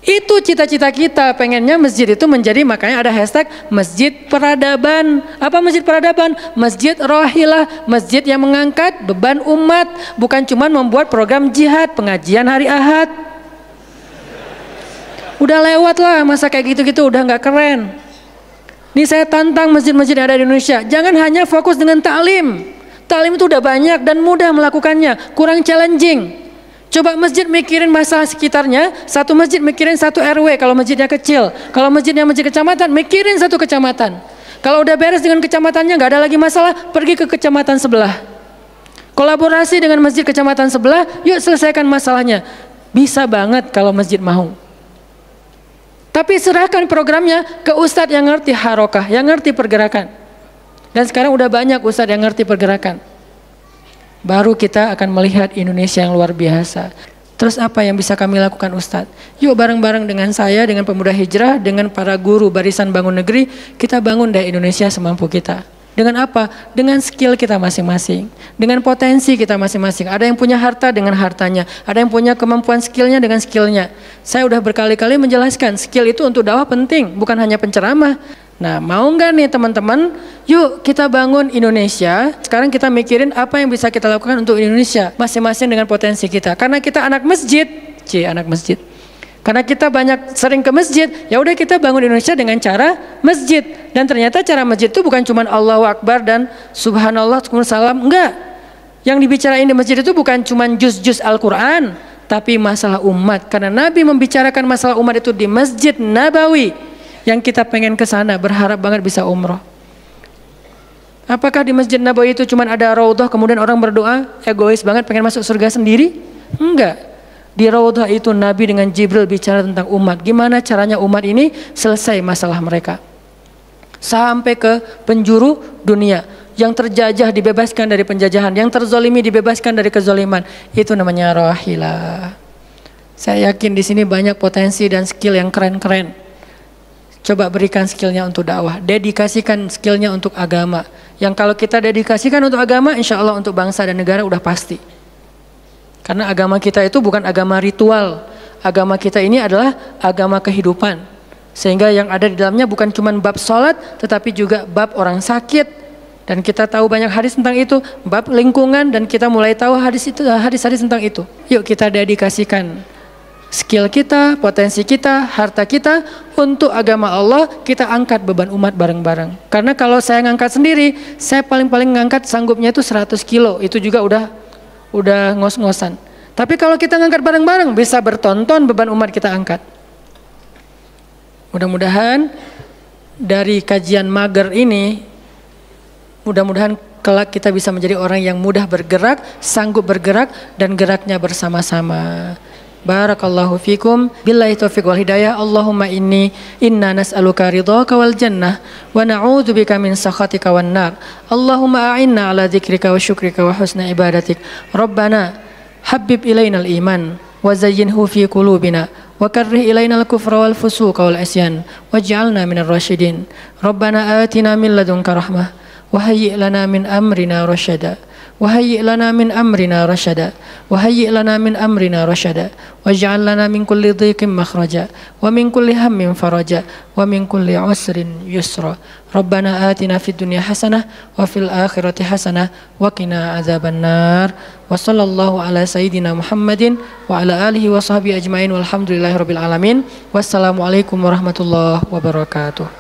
Itu cita-cita kita, pengennya masjid itu menjadi, makanya ada hashtag masjid peradaban. Apa masjid peradaban? Masjid rohilah, masjid yang mengangkat beban umat, bukan cuma membuat program jihad, pengajian hari Ahad. Udah lewat lah masa kayak gitu-gitu, udah nggak keren. Nih saya tantang masjid-masjid yang ada di Indonesia, jangan hanya fokus dengan ta'lim. Ta'lim itu udah banyak dan mudah melakukannya, kurang challenging. Coba masjid mikirin masalah sekitarnya, satu masjid mikirin satu RW kalau masjidnya kecil. Kalau masjidnya masjid kecamatan, mikirin satu kecamatan. Kalau udah beres dengan kecamatannya, nggak ada lagi masalah, pergi ke kecamatan sebelah. Kolaborasi dengan masjid kecamatan sebelah, yuk selesaikan masalahnya. Bisa banget kalau masjid mau. Tapi serahkan programnya ke ustadz yang ngerti harokah, yang ngerti pergerakan. Dan sekarang udah banyak ustadz yang ngerti pergerakan. Baru kita akan melihat Indonesia yang luar biasa. Terus apa yang bisa kami lakukan Ustadz? Yuk bareng-bareng dengan saya, dengan pemuda hijrah, dengan para guru barisan bangun negeri, kita bangun deh Indonesia semampu kita. Dengan apa? Dengan skill kita masing-masing. Dengan potensi kita masing-masing. Ada yang punya harta dengan hartanya. Ada yang punya kemampuan skillnya dengan skillnya. Saya udah berkali-kali menjelaskan, skill itu untuk dakwah penting, bukan hanya penceramah. Nah, mau nggak nih teman-teman? Yuk kita bangun Indonesia. Sekarang kita mikirin apa yang bisa kita lakukan untuk Indonesia, masing-masing dengan potensi kita. Karena kita anak masjid, anak masjid. Karena kita banyak sering ke masjid, ya udah kita bangun Indonesia dengan cara masjid. Dan ternyata cara masjid itu bukan cuma Allahu Akbar dan Subhanallah, salam, enggak. Yang dibicarain di masjid itu bukan cuma juz-juz Al-Quran, tapi masalah umat. Karena Nabi membicarakan masalah umat itu di Masjid Nabawi. Yang kita pengen ke sana, berharap banget bisa umroh. Apakah di Masjid Nabawi itu cuma ada raudhah kemudian orang berdoa egois banget pengen masuk surga sendiri? Enggak. Di raudhah itu Nabi dengan Jibril bicara tentang umat. Gimana caranya umat ini selesai masalah mereka. Sampai ke penjuru dunia. Yang terjajah dibebaskan dari penjajahan, yang terzolimi dibebaskan dari kezoliman. Itu namanya rahilah. Saya yakin di sini banyak potensi dan skill yang keren-keren. Coba berikan skillnya untuk dakwah, dedikasikan skillnya untuk agama. Yang kalau kita dedikasikan untuk agama, insya Allah untuk bangsa dan negara udah pasti. Karena agama kita itu bukan agama ritual. Agama kita ini adalah agama kehidupan. Sehingga yang ada di dalamnya bukan cuma bab sholat, tetapi juga bab orang sakit. Dan kita tahu banyak hadis tentang itu, bab lingkungan, dan kita mulai tahu hadis-hadis tentang itu. Yuk kita dedikasikan skill kita, potensi kita, harta kita untuk agama Allah, kita angkat beban umat bareng-bareng. Karena kalau saya ngangkat sendiri, saya paling-paling ngangkat sanggupnya itu 100 kilo, itu juga udah ngos-ngosan. Tapi kalau kita ngangkat bareng-bareng, bisa bertonton beban umat kita angkat. Mudah-mudahan dari kajian mager ini, mudah-mudahan kelak kita bisa menjadi orang yang mudah bergerak, sanggup bergerak, dan geraknya bersama-sama. Barakallahu fikum, billahi taufiq wal hidayah. Allahumma inna nas'aluka ridhaka wal jannah wa na'udzubika min sakhatika wan nar. Allahumma a'inna ala dzikrika wa syukrika wa husna ibadatik. Rabbana habbib ilainal iman wa zayyinhu fi qulubina wa karrih ilainal kufra wal fusuqa wal isyan waj'alna minar rasyidin. Rabbana atina min ladunka rahmah wa hayyi' lana min amrina rasyada. وهيئ لنا من أمرنا رشدا وهيئ لنا من أمرنا رشدا واجعل لنا من كل ضيق مخرجا ومن كل هم فرجا ومن كل عسر يسرا ربنا آتنا في الدنيا حسنة وفي الآخرة حسنة وقنا عذاب النار وصلى الله على سيدنا محمد وعلى آله وصحبه أجمعين والحمد لله رب العالمين والسلام عليكم ورحمة الله وبركاته.